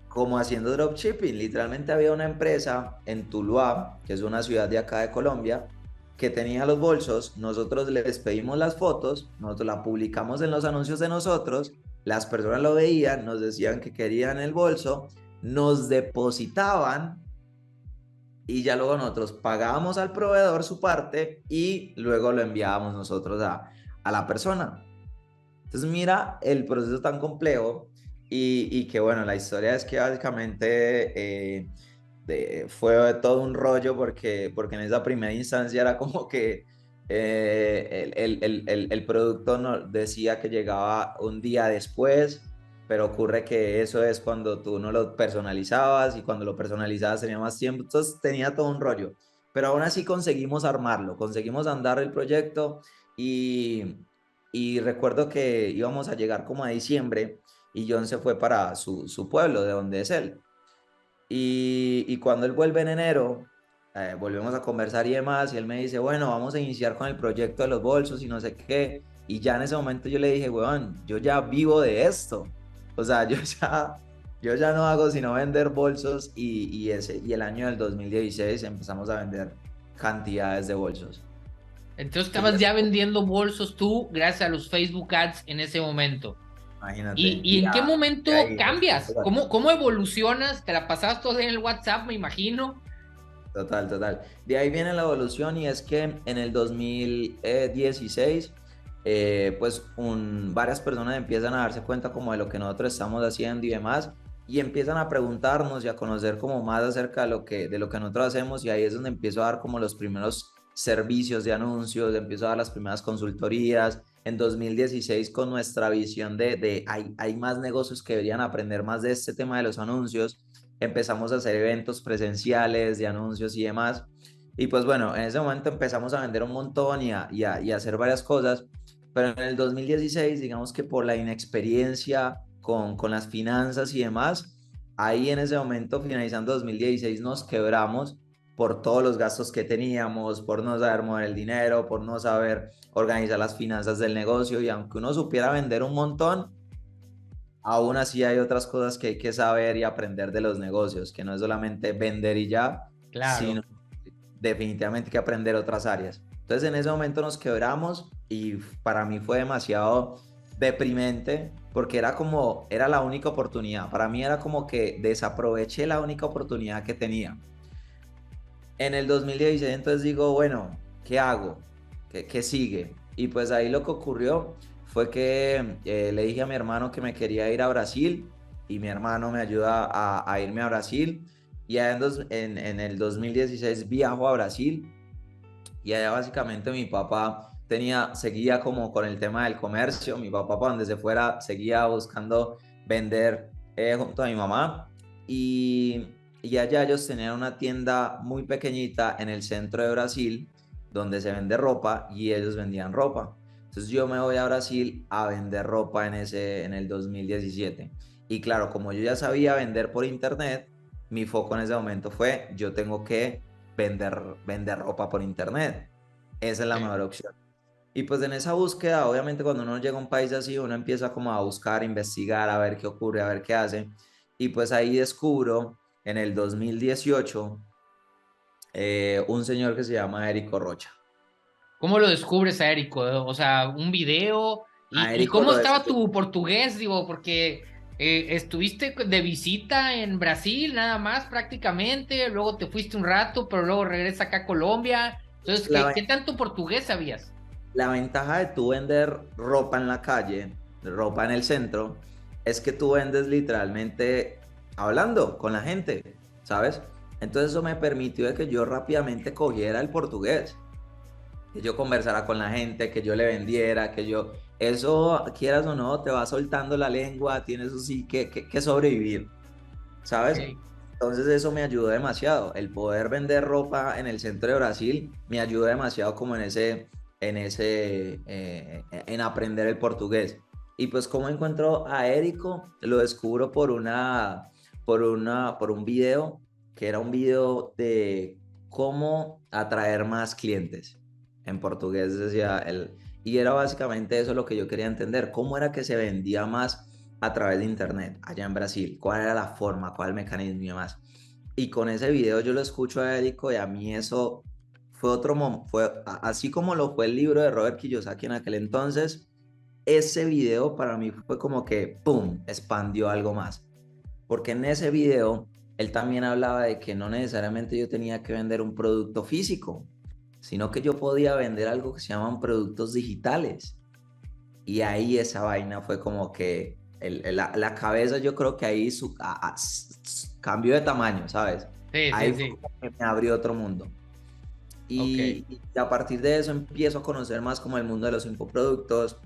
Como haciendo dropshipping. Literalmente había una empresa en Tuluá, que es una ciudad de acá de Colombia, que tenía los bolsos. Nosotros les pedimos las fotos, nosotros la publicamos en los anuncios de nosotros, las personas lo veían, nos decían que querían el bolso, nos depositaban y ya luego nosotros pagábamos al proveedor su parte y luego lo enviábamos nosotros a la persona. Entonces mira el proceso tan complejo y que bueno, la historia es que básicamente fue todo un rollo porque en esa primera instancia era como que el producto decía que llegaba un día después, pero ocurre que eso es cuando tú no lo personalizabas y cuando lo personalizabas tenía más tiempo, entonces tenía todo un rollo. Pero aún así conseguimos armarlo, conseguimos andar el proyecto y, y recuerdo que íbamos a llegar como a diciembre y John se fue para su pueblo, de donde es él. Y cuando él vuelve en enero, volvemos a conversar y demás, y él me dice, bueno, vamos a iniciar con el proyecto de los bolsos y no sé qué. Y ya en ese momento yo le dije, weón, yo ya vivo de esto. O sea, yo ya no hago sino vender bolsos y el año del 2016 empezamos a vender cantidades de bolsos. Entonces Entonces, estabas ya vendiendo bolsos tú gracias a los Facebook Ads en ese momento. imagínate, Y en qué momento ahí cambias? ¿Cómo evolucionas? ¿Te la pasabas todo en el WhatsApp, me imagino? Total, total. De ahí viene la evolución y es que en el 2016, pues varias personas empiezan a darse cuenta como de lo que nosotros estamos haciendo y demás, y empiezan a preguntarnos y a conocer como más acerca de lo que nosotros hacemos y ahí es donde empiezo a dar como los primeros servicios de anuncios, empiezo a dar las primeras consultorías. En 2016 con nuestra visión hay más negocios que deberían aprender más de este tema de los anuncios empezamos a hacer eventos presenciales de anuncios y demás. Y pues bueno, en ese momento empezamos a vender un montón y a hacer varias cosas, pero en el 2016, digamos que por la inexperiencia con las finanzas y demás, ahí en ese momento, finalizando 2016, nos quebramos por todos los gastos que teníamos, por no saber mover el dinero, por no saber organizar las finanzas del negocio y aunque uno supiera vender un montón, aún así hay otras cosas que hay que saber y aprender de los negocios, que no es solamente vender y ya, sino Claro. definitivamente que aprender otras áreas. Entonces en ese momento nos quebramos y para mí fue demasiado deprimente porque era la única oportunidad. Para mí era como que desaproveché la única oportunidad que tenía. En el 2016 entonces digo, bueno, ¿qué hago? ¿Qué sigue? Y pues ahí lo que ocurrió fue que le dije a mi hermano que me quería ir a Brasil y mi hermano me ayuda a irme a Brasil. Y allá en el 2016 viajo a Brasil y allá básicamente mi papá seguía como con el tema del comercio. Mi papá para donde se fuera seguía buscando vender junto a mi mamá. Y, y allá ellos tenían una tienda muy pequeñita en el centro de Brasil donde se vende ropa y ellos vendían ropa. Entonces yo me voy a Brasil a vender ropa en el 2017. Y claro, como yo ya sabía vender por internet, mi foco en ese momento fue, yo tengo que vender ropa por internet. Esa es la Sí. mejor opción. Y pues en esa búsqueda, obviamente cuando uno llega a un país así, uno empieza como a buscar, a investigar, a ver qué ocurre, a ver qué hace. Y pues ahí descubro en el 2018 un señor que se llama Érico Rocha. ¿Cómo lo descubres a Érico? O sea, un video. A Y Érico cómo lo estaba descubro. tu portugués? Digo, porque Estuviste de visita en Brasil nada más prácticamente, luego te fuiste un rato, pero luego regresa acá a Colombia. Entonces, La, ¿qué tanto portugués sabías? la ventaja de tú vender ropa en la calle, ropa en el centro, es que tú vendes literalmente hablando con la gente, ¿sabes? Entonces eso me permitió de que yo rápidamente cogiera el portugués, que yo conversara con la gente, que yo le vendiera, que yo... Eso, quieras o no, te va soltando la lengua, tienes eso sí que sobrevivir, ¿sabes? Ok. Entonces eso me ayudó demasiado. El poder vender ropa en el centro de Brasil me ayudó demasiado como en aprender el portugués. Y pues cómo encuentro a Érico, lo descubro por un video, que era un video de cómo atraer más clientes. En portugués decía él. Y era básicamente eso lo que yo quería entender, cómo era que se vendía más a través de internet allá en Brasil, cuál era la forma, cuál el mecanismo y demás. Y con ese video yo lo escucho a Érico y a mí eso fue así como lo fue el libro de Robert Kiyosaki en aquel entonces, ese video para mí fue como que, ¡pum!, expandió algo más. Porque en ese video él también hablaba de que no necesariamente yo tenía que vender un producto físico, sino que yo podía vender algo que se llaman productos digitales. Y ahí esa vaina fue como que la cabeza, yo creo que ahí cambió de tamaño, ¿sabes? Sí, Ahí sí, fue sí. como que me abrió otro mundo. Ok. Y a partir de eso empiezo a conocer más como el mundo de los infoproductos,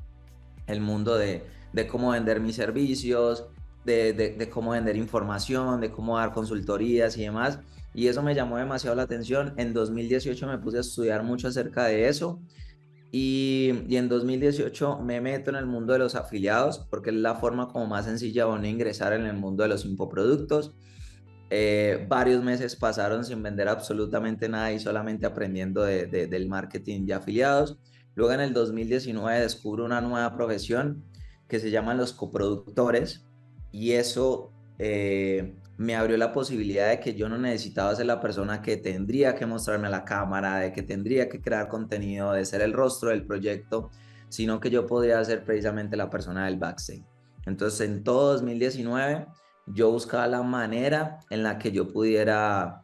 el mundo de cómo vender mis servicios, de cómo vender información, de cómo dar consultorías y demás. Y eso me llamó demasiado la atención. En 2018 me puse a estudiar mucho acerca de eso y en 2018 me meto en el mundo de los afiliados porque es la forma como más sencilla de uno ingresar en el mundo de los infoproductos. Varios meses pasaron sin vender absolutamente nada y solamente aprendiendo del marketing de afiliados. Luego en el 2019 descubro una nueva profesión que se llaman los coproductores y eso me abrió la posibilidad de que yo no necesitaba ser la persona que tendría que mostrarme a la cámara, de que tendría que crear contenido, de ser el rostro del proyecto, sino que yo podía ser precisamente la persona del backstage. Entonces en todo 2019 yo buscaba la manera en la que yo pudiera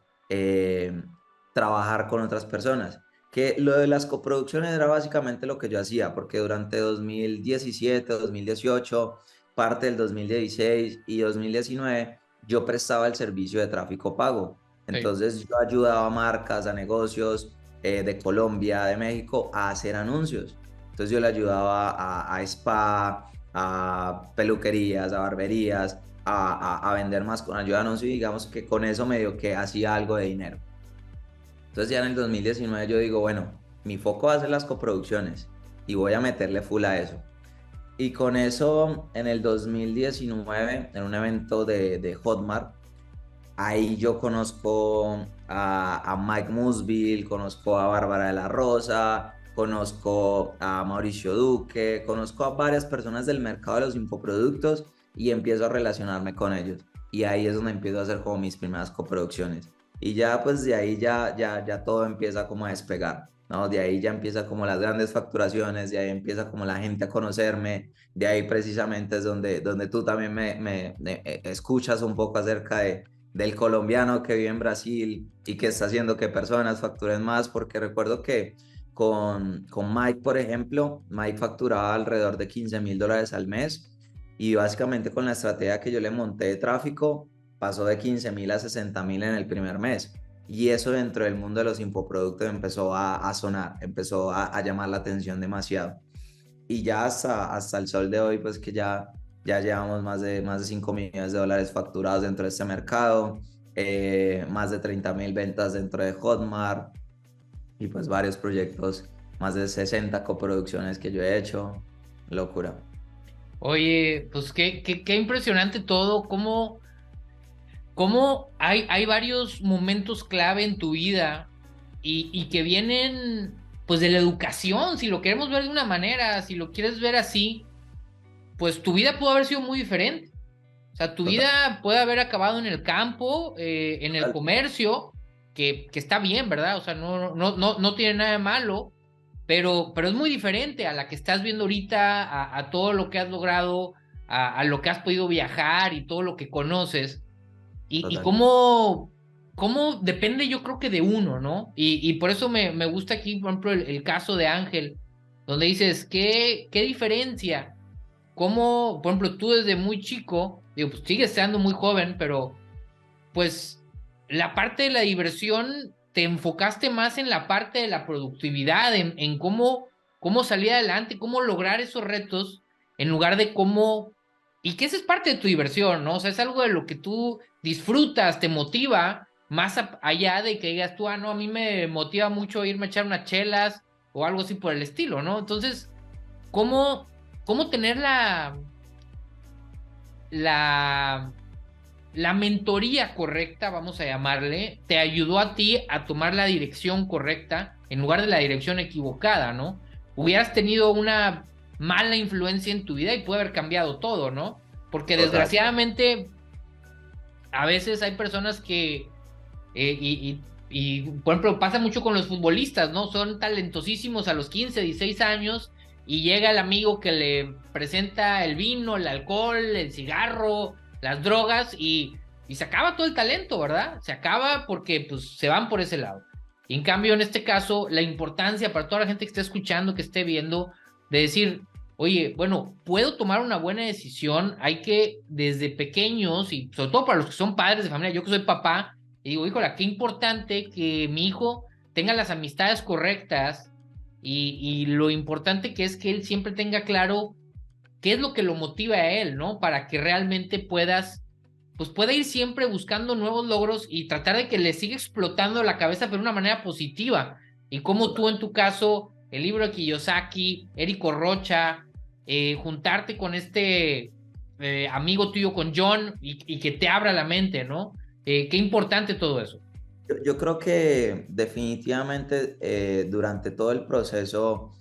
trabajar con otras personas. Que lo de las coproducciones era básicamente lo que yo hacía, porque durante 2017, 2018, parte del 2016 y 2019, yo prestaba el servicio de tráfico pago. Sí. Entonces yo ayudaba a marcas, a negocios de Colombia, de México, a hacer anuncios. Entonces yo le ayudaba a spa, a peluquerías, a barberías, a vender más con ayuda de anuncios y digamos que con eso medio que hacía algo de dinero. Entonces ya en el 2019 yo digo, bueno, mi foco va a ser las coproducciones y voy a meterle full a eso. Y con eso en el 2019, en un evento de Hotmart, ahí yo conozco a Mike Musville, conozco a Bárbara de la Rosa, conozco a Mauricio Duque, conozco a varias personas del mercado de los infoproductos y empiezo a relacionarme con ellos. Y ahí es donde empiezo a hacer como mis primeras coproducciones. Y ya pues de ahí ya todo empieza como a despegar, ¿no? De ahí ya empieza como las grandes facturaciones, de ahí empieza como la gente a conocerme, de ahí precisamente es donde tú también me escuchas un poco acerca del colombiano que vive en Brasil y que está haciendo que personas facturen más, porque recuerdo que con Mike, por ejemplo, Mike facturaba alrededor de $15,000 al mes y básicamente con la estrategia que yo le monté de tráfico, pasó de 15,000 a 60,000 en el primer mes. Y eso dentro del mundo de los infoproductos empezó a sonar, empezó a llamar la atención demasiado. Y ya hasta el sol de hoy, pues que ya llevamos más de $5 millones facturados dentro de este mercado, más de 30,000 ventas dentro de Hotmart y pues varios proyectos, más de 60 coproducciones que yo he hecho. Locura. Oye, pues qué impresionante todo, cómo hay varios momentos clave en tu vida y que vienen pues de la educación, si lo queremos ver de una manera, si lo quieres ver así, pues tu vida pudo haber sido muy diferente. O sea, tu Total, vida puede haber acabado en el campo, en el total. comercio, que está bien, ¿verdad? O sea, no tiene nada de malo, pero es muy diferente a la que estás viendo ahorita, a todo lo que has logrado. a lo que has podido viajar y todo lo que conoces, y Total. cómo depende, yo creo que de uno, ¿no? Y por eso me gusta aquí, por ejemplo, el caso de Ángel, donde dices, ¿qué diferencia? ¿Cómo, por ejemplo, tú desde muy chico, digo, pues sigues siendo muy joven, pero pues la parte de la diversión te enfocaste más en la parte de la productividad, en cómo salir adelante, cómo lograr esos retos, en lugar de cómo, y que esa es parte de tu diversión, ¿no? O sea, es algo de lo que tú disfrutas, te motiva, más allá de que digas tú, no, a mí me motiva mucho irme a echar unas chelas o algo así por el estilo, ¿no? Entonces, ¿cómo, cómo tener la la mentoría correcta, vamos a llamarle, te ayudó a ti a tomar la dirección correcta en lugar de la dirección equivocada, ¿no? Hubieras tenido una mala influencia en tu vida y puede haber cambiado todo, ¿no? Porque Total. desgraciadamente a veces hay personas que, por ejemplo, pasa mucho con los futbolistas, ¿no? Son talentosísimos a los 15, 16 años y llega el amigo que le presenta el vino, el alcohol, el cigarro, las drogas y se acaba todo el talento, ¿verdad? Se acaba porque pues se van por ese lado. Y en cambio, en este caso, la importancia para toda la gente que esté escuchando, que esté viendo, de decir, oye, bueno, puedo tomar una buena decisión, hay que desde pequeños, y sobre todo para los que son padres de familia, yo que soy papá, y digo, híjole, qué importante que mi hijo tenga las amistades correctas y lo importante que es que él siempre tenga claro qué es lo que lo motiva a él, ¿no? Para que realmente pues pueda ir siempre buscando nuevos logros y tratar de que le siga explotando la cabeza, pero de una manera positiva. Y como tú Total. en tu caso, el libro de Kiyosaki, Érico Rocha, juntarte con este amigo tuyo, con John, y que te abra la mente, ¿no? Qué importante todo eso. Yo creo que definitivamente durante todo el proceso,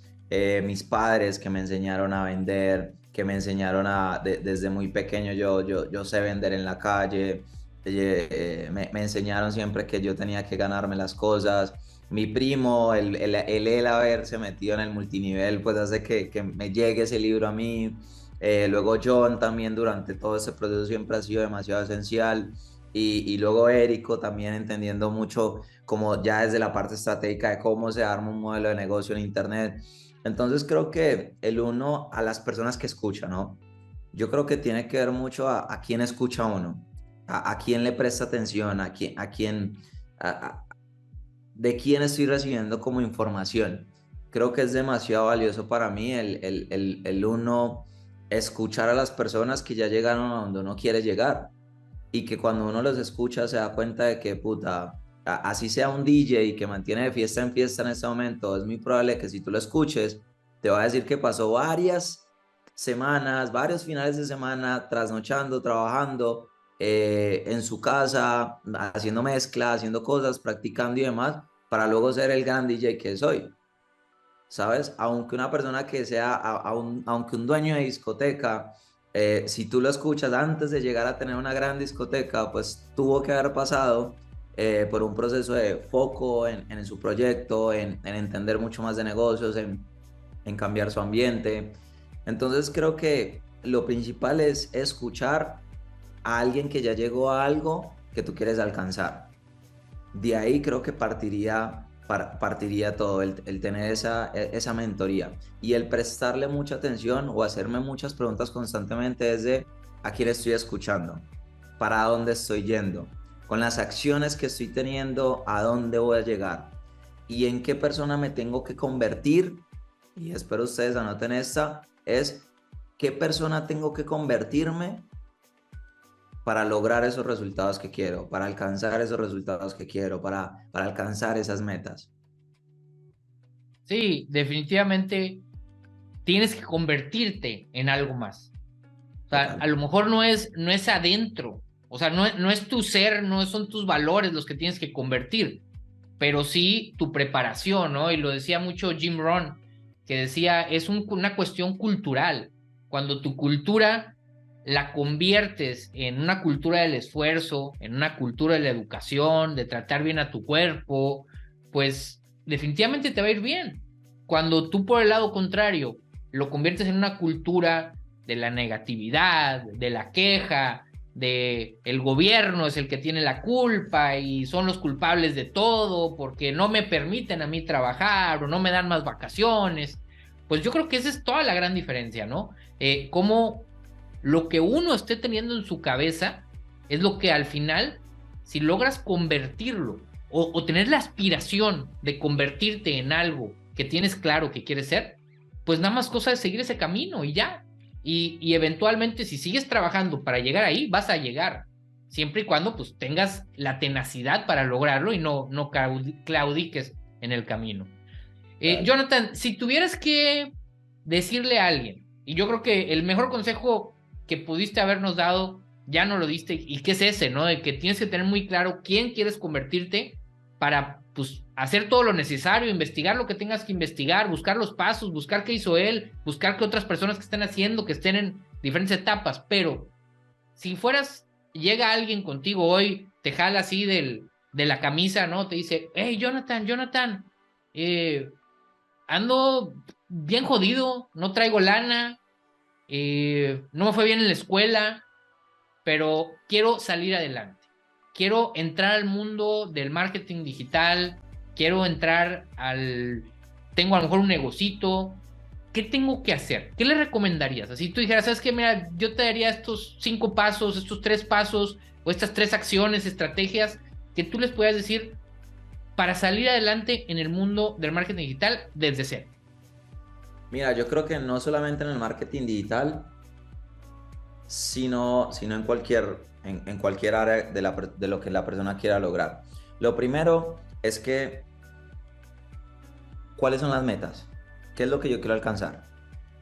mis padres que me enseñaron a vender, que me enseñaron desde muy pequeño, yo sé vender en la calle, me enseñaron siempre que yo tenía que ganarme las cosas. Mi primo, el haberse metido en el multinivel, pues hace que me llegue ese libro a mí. Luego John también durante todo ese proceso siempre ha sido demasiado esencial. Y luego Érico también entendiendo mucho como ya desde la parte estratégica de cómo se arma un modelo de negocio en Internet. Entonces creo que el uno a las personas que escuchan, ¿no? Yo creo que tiene que ver mucho a quién escucha uno, a quién le presta atención, a, a- de quién estoy recibiendo como información. Creo que es demasiado valioso para mí el uno escuchar a las personas que ya llegaron a donde uno quiere llegar y que cuando uno los escucha se da cuenta de que, puta, así sea un DJ que mantiene de fiesta en fiesta en este momento, es muy probable que si tú lo escuches, te va a decir que pasó varias semanas, varios finales de semana, trasnochando, trabajando en su casa, haciendo mezcla, haciendo cosas, practicando y demás, para luego ser el gran DJ que soy. ¿Sabes? Aunque una persona que sea, aunque un dueño de discoteca, si tú lo escuchas antes de llegar a tener una gran discoteca, pues tuvo que haber pasado por un proceso de foco en su proyecto, en entender mucho más de negocios, en cambiar su ambiente. Entonces creo que lo principal es escuchar a alguien que ya llegó a algo que tú quieres alcanzar. De ahí creo que partiría todo, el tener esa mentoría y el prestarle mucha atención o hacerme muchas preguntas constantemente desde a quién estoy escuchando, para dónde estoy yendo, con las acciones que estoy teniendo, a dónde voy a llegar y en qué persona me tengo que convertir. Y espero ustedes anoten esta, es qué persona tengo que convertirme para lograr esos resultados que quiero, para alcanzar esos resultados que quiero, para alcanzar esas metas. Sí, definitivamente tienes que convertirte en algo más. O sea, Total. a lo mejor no es adentro, o sea, no es tu ser, no son tus valores los que tienes que convertir, pero sí tu preparación, ¿no? Y lo decía mucho Jim Rohn, que decía, es una cuestión cultural. Cuando tu cultura la conviertes en una cultura del esfuerzo, en una cultura de la educación, de tratar bien a tu cuerpo, pues definitivamente te va a ir bien. Cuando tú por el lado contrario lo conviertes en una cultura de la negatividad, de la queja, de el gobierno es el que tiene la culpa y son los culpables de todo porque no me permiten a mí trabajar o no me dan más vacaciones. Pues yo creo que esa es toda la gran diferencia, ¿no? Cómo lo que uno esté teniendo en su cabeza es lo que al final, si logras convertirlo o tener la aspiración de convertirte en algo que tienes claro que quieres ser, pues nada más cosa de seguir ese camino y ya. Y eventualmente, si sigues trabajando para llegar ahí, vas a llegar. Siempre y cuando pues tengas la tenacidad para lograrlo y no claudiques en el camino. Claro. Jonathan, si tuvieras que decirle a alguien, y yo creo que el mejor consejo que pudiste habernos dado, ya no lo diste, y que es ese, ¿no? De que tienes que tener muy claro quién quieres convertirte para, pues, hacer todo lo necesario, investigar lo que tengas que investigar, buscar los pasos, buscar qué hizo él, buscar qué otras personas que estén haciendo, que estén en diferentes etapas, pero si fueras, llega alguien contigo hoy, te jala así de la camisa, ¿no? Te dice, hey, Jonathan, eh, ando bien jodido, no traigo lana, no me fue bien en la escuela, pero quiero salir adelante. Quiero entrar al mundo del marketing digital, quiero entrar al... Tengo a lo mejor un negocito. ¿Qué tengo que hacer? ¿Qué le recomendarías? Así tú dijeras, ¿sabes qué? Mira, yo te daría estos 5 pasos, estos 3 pasos, o estas 3 acciones, estrategias, que tú les puedas decir para salir adelante en el mundo del marketing digital desde cero. Mira, yo creo que no solamente en el marketing digital, sino en cualquier área de lo que la persona quiera lograr. Lo primero es que, ¿cuáles son las metas? ¿Qué es lo que yo quiero alcanzar?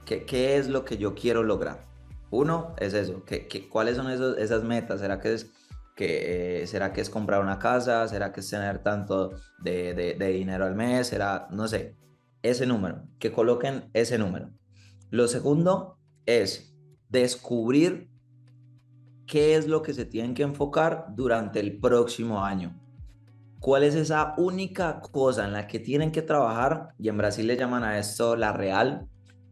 ¿Qué es lo que yo quiero lograr? Uno es eso, ¿cuáles son esas metas? ¿Será que es comprar una casa? ¿Será que es tener tanto de dinero al mes? ¿Será, no sé, ese número? Que coloquen ese número. Lo segundo es descubrir qué es lo que se tienen que enfocar durante el próximo año. ¿Cuál es esa única cosa en la que tienen que trabajar? Y en Brasil le llaman a esto la real.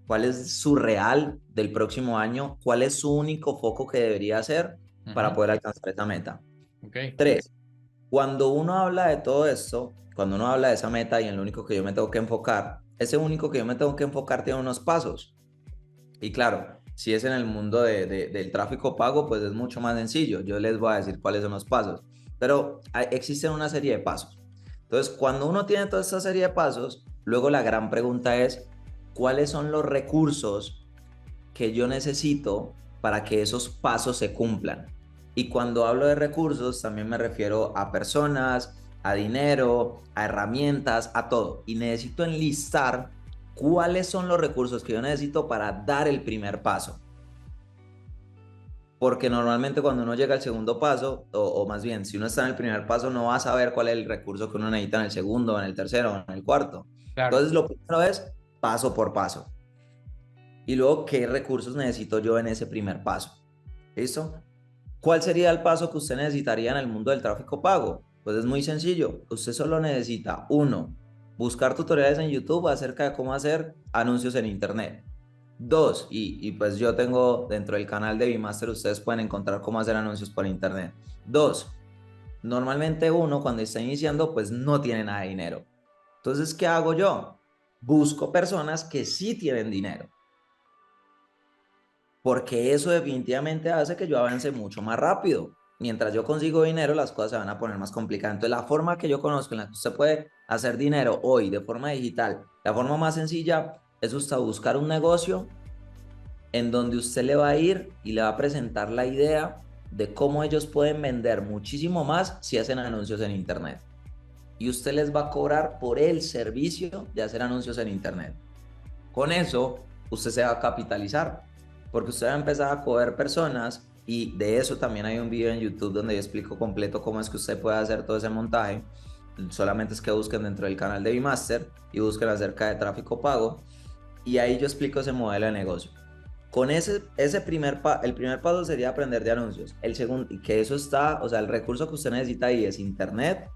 ¿Cuál es su real del próximo año? ¿Cuál es su único foco que debería hacer para poder alcanzar esa meta? Okay. Tres, cuando uno habla de todo esto, cuando uno habla de esa meta y en lo único que yo me tengo que enfocar, ese único que yo me tengo que enfocar tiene unos pasos. Y claro, si es en el mundo del tráfico pago, pues es mucho más sencillo. Yo les voy a decir cuáles son los pasos. Pero existen una serie de pasos. Entonces, cuando uno tiene toda esta serie de pasos, luego la gran pregunta es, ¿cuáles son los recursos que yo necesito para que esos pasos se cumplan? Y cuando hablo de recursos, también me refiero a personas, a dinero, a herramientas, a todo. Y necesito enlistar cuáles son los recursos que yo necesito para dar el primer paso. Porque normalmente cuando uno llega al segundo paso, o más bien, si uno está en el primer paso, no va a saber cuál es el recurso que uno necesita en el segundo, en el tercero, en el cuarto. Claro. Entonces, lo primero es paso por paso. Y luego, ¿qué recursos necesito yo en ese primer paso? ¿Listo? ¿Cuál sería el paso que usted necesitaría en el mundo del tráfico pago? Pues es muy sencillo. Usted solo necesita, uno, buscar tutoriales en YouTube acerca de cómo hacer anuncios en Internet. Dos, y pues yo tengo dentro del canal de Vimaster, ustedes pueden encontrar cómo hacer anuncios por Internet. Dos, normalmente uno cuando está iniciando pues no tiene nada de dinero. Entonces, ¿qué hago yo? Busco personas que sí tienen dinero, porque eso definitivamente hace que yo avance mucho más rápido. Mientras yo consigo dinero, las cosas se van a poner más complicadas. Entonces, la forma que yo conozco en la que usted puede hacer dinero hoy de forma digital, la forma más sencilla es usted buscar un negocio en donde usted le va a ir y le va a presentar la idea de cómo ellos pueden vender muchísimo más si hacen anuncios en Internet. Y usted les va a cobrar por el servicio de hacer anuncios en Internet. Con eso, usted se va a capitalizar, porque usted va a empezar a coger personas, y de eso también hay un video en YouTube donde yo explico completo cómo es que usted puede hacer todo ese montaje. Solamente es que busquen dentro del canal de Vimaster y busquen acerca de tráfico pago, y ahí yo explico ese modelo de negocio. Con el primer paso sería aprender de anuncios. El segundo, y que eso está, o sea, el recurso que usted necesita ahí es Internet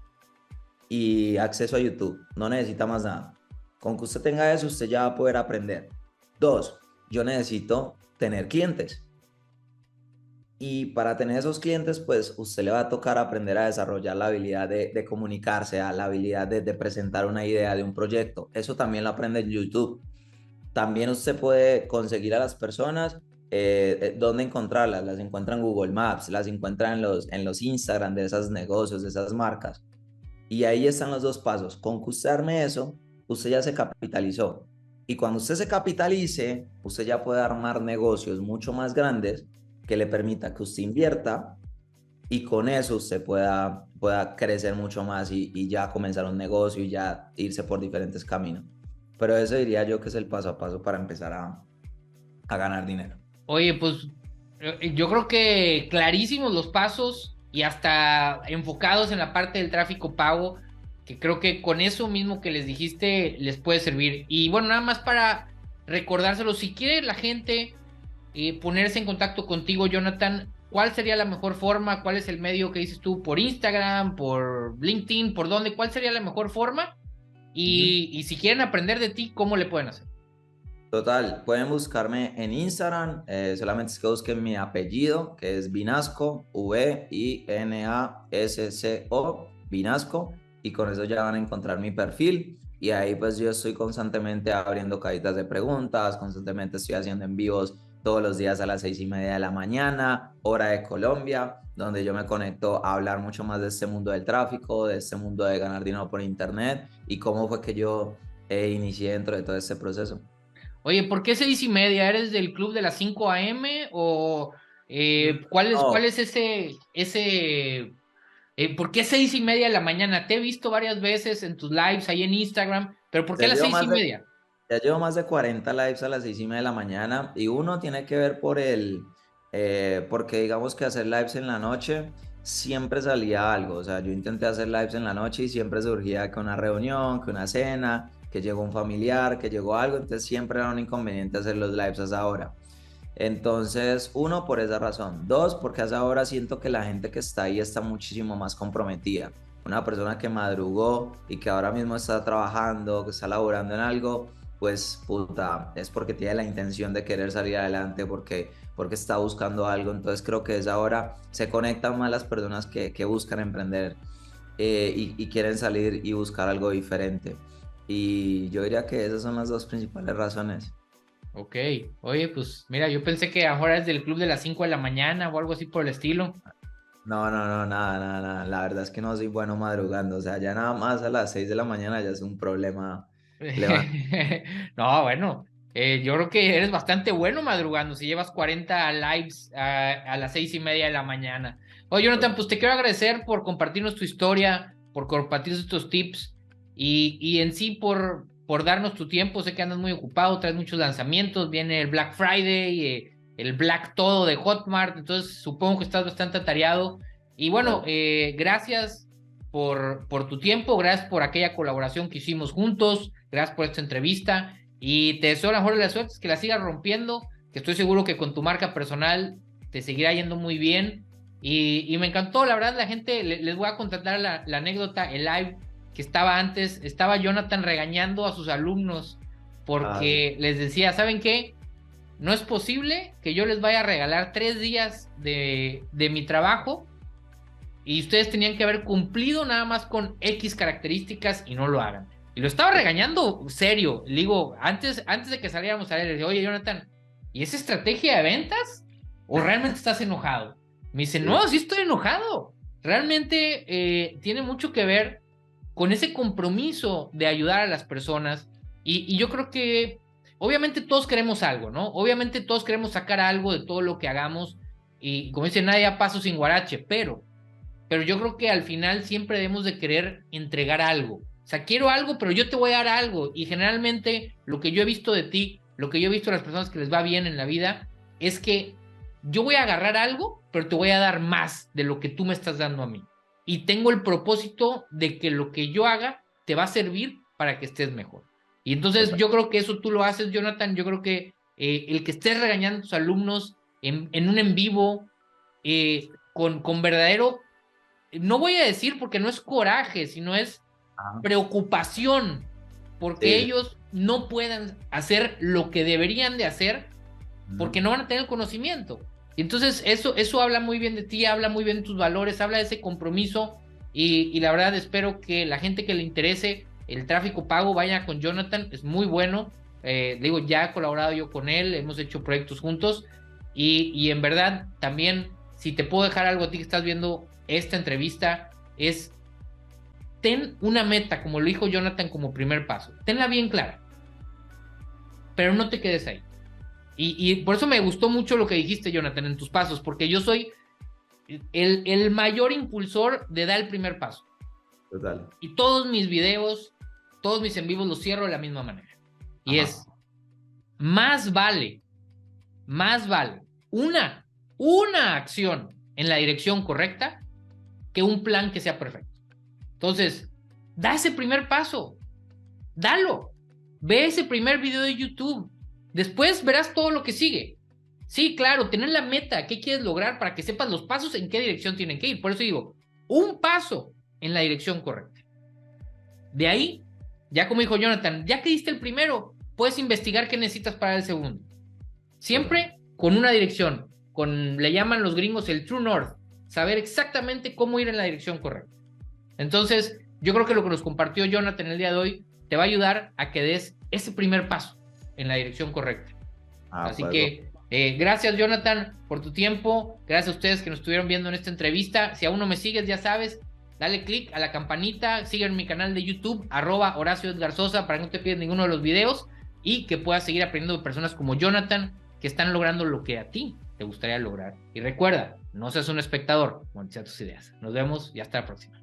y acceso a YouTube. No necesita más nada. Con que usted tenga eso, usted ya va a poder aprender. Dos, yo necesito tener clientes. Y para tener esos clientes, pues usted le va a tocar aprender a desarrollar la habilidad de comunicarse, a la habilidad de presentar una idea de un proyecto. Eso también lo aprende en YouTube. También usted puede conseguir a las personas, dónde encontrarlas. Las encuentra en Google Maps, las encuentra en los Instagram de esos negocios, de esas marcas. Y ahí están los dos pasos. Con que usted arme eso, usted ya se capitalizó. Y cuando usted se capitalice, usted ya puede armar negocios mucho más grandes que le permita que usted invierta y con eso usted pueda crecer mucho más y ya comenzar un negocio y ya irse por diferentes caminos. Pero eso diría yo que es el paso a paso para empezar a ganar dinero. Oye, pues yo creo que clarísimos los pasos y hasta enfocados en la parte del tráfico pago, que creo que con eso mismo que les dijiste les puede servir. Y bueno, nada más para recordárselo, si quiere la gente ponerse en contacto contigo, Jonathan, ¿cuál sería la mejor forma? ¿Cuál es el medio que dices tú? ¿Por Instagram? ¿Por LinkedIn? ¿Por dónde? ¿Cuál sería la mejor forma? Y si quieren aprender de ti, ¿cómo le pueden hacer? Total, pueden buscarme en Instagram, solamente es que busquen mi apellido, que es Vinasco, Vinasco, Vinasco, y con eso ya van a encontrar mi perfil. Y ahí pues yo estoy constantemente abriendo cajitas de preguntas, constantemente estoy haciendo en vivos todos los días a las 6:30 de la mañana, hora de Colombia, donde yo me conecto a hablar mucho más de este mundo del tráfico, de este mundo de ganar dinero por internet y cómo fue que yo inicié dentro de todo este proceso. Oye, ¿por qué 6:30? ¿Eres del club de las 5 a.m. o cuál No, es por qué 6:30 de la mañana? Te he visto varias veces en tus lives ahí en Instagram, pero ¿por qué ya las llevo seis y más de, media? ya llevo más de 40 lives a las 6:30 de la mañana y uno tiene que ver porque digamos que hacer lives en la noche siempre salía algo, o sea, yo intenté hacer lives en la noche y siempre surgía que una reunión, que una cena, que llegó un familiar, que llegó algo, entonces siempre era un inconveniente hacer los lives a esa hora. Entonces, uno, por esa razón. Dos, porque a esa hora siento que la gente que está ahí está muchísimo más comprometida. Una persona que madrugó y que ahora mismo está trabajando, que está laborando en algo, pues puta, es porque tiene la intención de querer salir adelante, porque está buscando algo. Entonces creo que a esa hora se conectan más las personas que buscan emprender y quieren salir y buscar algo diferente. Y yo diría que esas son las dos principales razones. Ok, oye, pues mira, yo pensé que ahora es del club de las 5 de la mañana o algo así por el estilo. No, no, no, nada, nada, nada. La verdad es que no soy bueno madrugando. O sea, ya nada más a las 6 de la mañana ya es un problema levantar. No, bueno, yo creo que eres bastante bueno madrugando si llevas 40 lives a las 6:30 de la mañana. Oye, Jonathan, pues te quiero agradecer por compartirnos tu historia, por compartirnos estos tips y en sí por darnos tu tiempo. Sé que andas muy ocupado, traes muchos lanzamientos, viene el Black Friday, el Black todo de Hotmart, entonces supongo que estás bastante atareado. Y bueno, gracias por tu tiempo, gracias por aquella colaboración que hicimos juntos, gracias por esta entrevista y te deseo la mejor de las suertes, que la sigas rompiendo, que estoy seguro que con tu marca personal te seguirá yendo muy bien y me encantó, la verdad, la gente, les voy a contar la anécdota, el live que estaba antes, estaba Jonathan regañando a sus alumnos Ah, sí. porque les decía, ¿saben qué? No es posible que yo les vaya a regalar 3 días de mi trabajo y ustedes tenían que haber cumplido nada más con X características y no lo hagan. Y lo estaba regañando serio. Le digo, antes de que saliéramos a él, le dije, oye, Jonathan, ¿y esa estrategia de ventas? ¿O realmente estás enojado? Me dice, Sí. no, sí estoy enojado. Realmente tiene mucho que ver con ese compromiso de ayudar a las personas. Y yo creo que, obviamente, todos queremos algo, ¿no? Obviamente, todos queremos sacar algo de todo lo que hagamos. Y como dice, nadie a paso sin guarache, pero yo creo que al final siempre debemos de querer entregar algo. O sea, quiero algo, pero yo te voy a dar algo. Y generalmente lo que yo he visto de ti, lo que yo he visto de las personas que les va bien en la vida, es que yo voy a agarrar algo, pero te voy a dar más de lo que tú me estás dando a mí. Y tengo el propósito de que lo que yo haga te va a servir para que estés mejor. Y entonces Total. yo creo que eso tú lo haces, Jonathan. Yo creo que el que estés regañando a tus alumnos en un en vivo, con verdadero, no voy a decir porque no es coraje, sino es Ajá. preocupación porque Sí, ellos no puedan hacer lo que deberían de hacer, porque no van a tener el conocimiento. Y entonces eso habla muy bien de ti, habla muy bien de tus valores, habla de ese compromiso y la verdad espero que la gente que le interese el tráfico pago vaya con Jonathan, es muy bueno. Digo, ya he colaborado yo con él, hemos hecho proyectos juntos y en verdad también, si te puedo dejar algo a ti que estás viendo esta entrevista, es ten una meta, como lo dijo Jonathan como primer paso, tenla bien clara, pero no te quedes ahí. Y por eso me gustó mucho lo que dijiste, Jonathan, en tus pasos, porque yo soy el mayor impulsor de dar el primer paso. Total. Y todos mis videos, todos mis en vivos los cierro de la misma manera. Y es, más vale una acción en la dirección correcta que un plan que sea perfecto. Entonces, da ese primer paso, dalo, ve ese primer video de YouTube, después verás todo lo que sigue. Sí, claro, tener la meta, qué quieres lograr para que sepas los pasos en qué dirección tienen que ir. Por eso digo, un paso en la dirección correcta. De ahí, ya como dijo Jonathan, ya que diste el primero, puedes investigar qué necesitas para el segundo. Siempre con una dirección, le llaman los gringos el True North, saber exactamente cómo ir en la dirección correcta. Entonces, yo creo que lo que nos compartió Jonathan el día de hoy te va a ayudar a que des ese primer paso en la dirección correcta. Así que, gracias Jonathan por tu tiempo, gracias a ustedes que nos estuvieron viendo en esta entrevista. Si aún no me sigues, ya sabes, dale click a la campanita, sigue en mi canal de YouTube, @Horacio Edgar Sosa, para que no te pierdas ninguno de los videos y que puedas seguir aprendiendo de personas como Jonathan, que están logrando lo que a ti te gustaría lograr. Y recuerda, no seas un espectador, monetiza tus ideas. Nos vemos y hasta la próxima.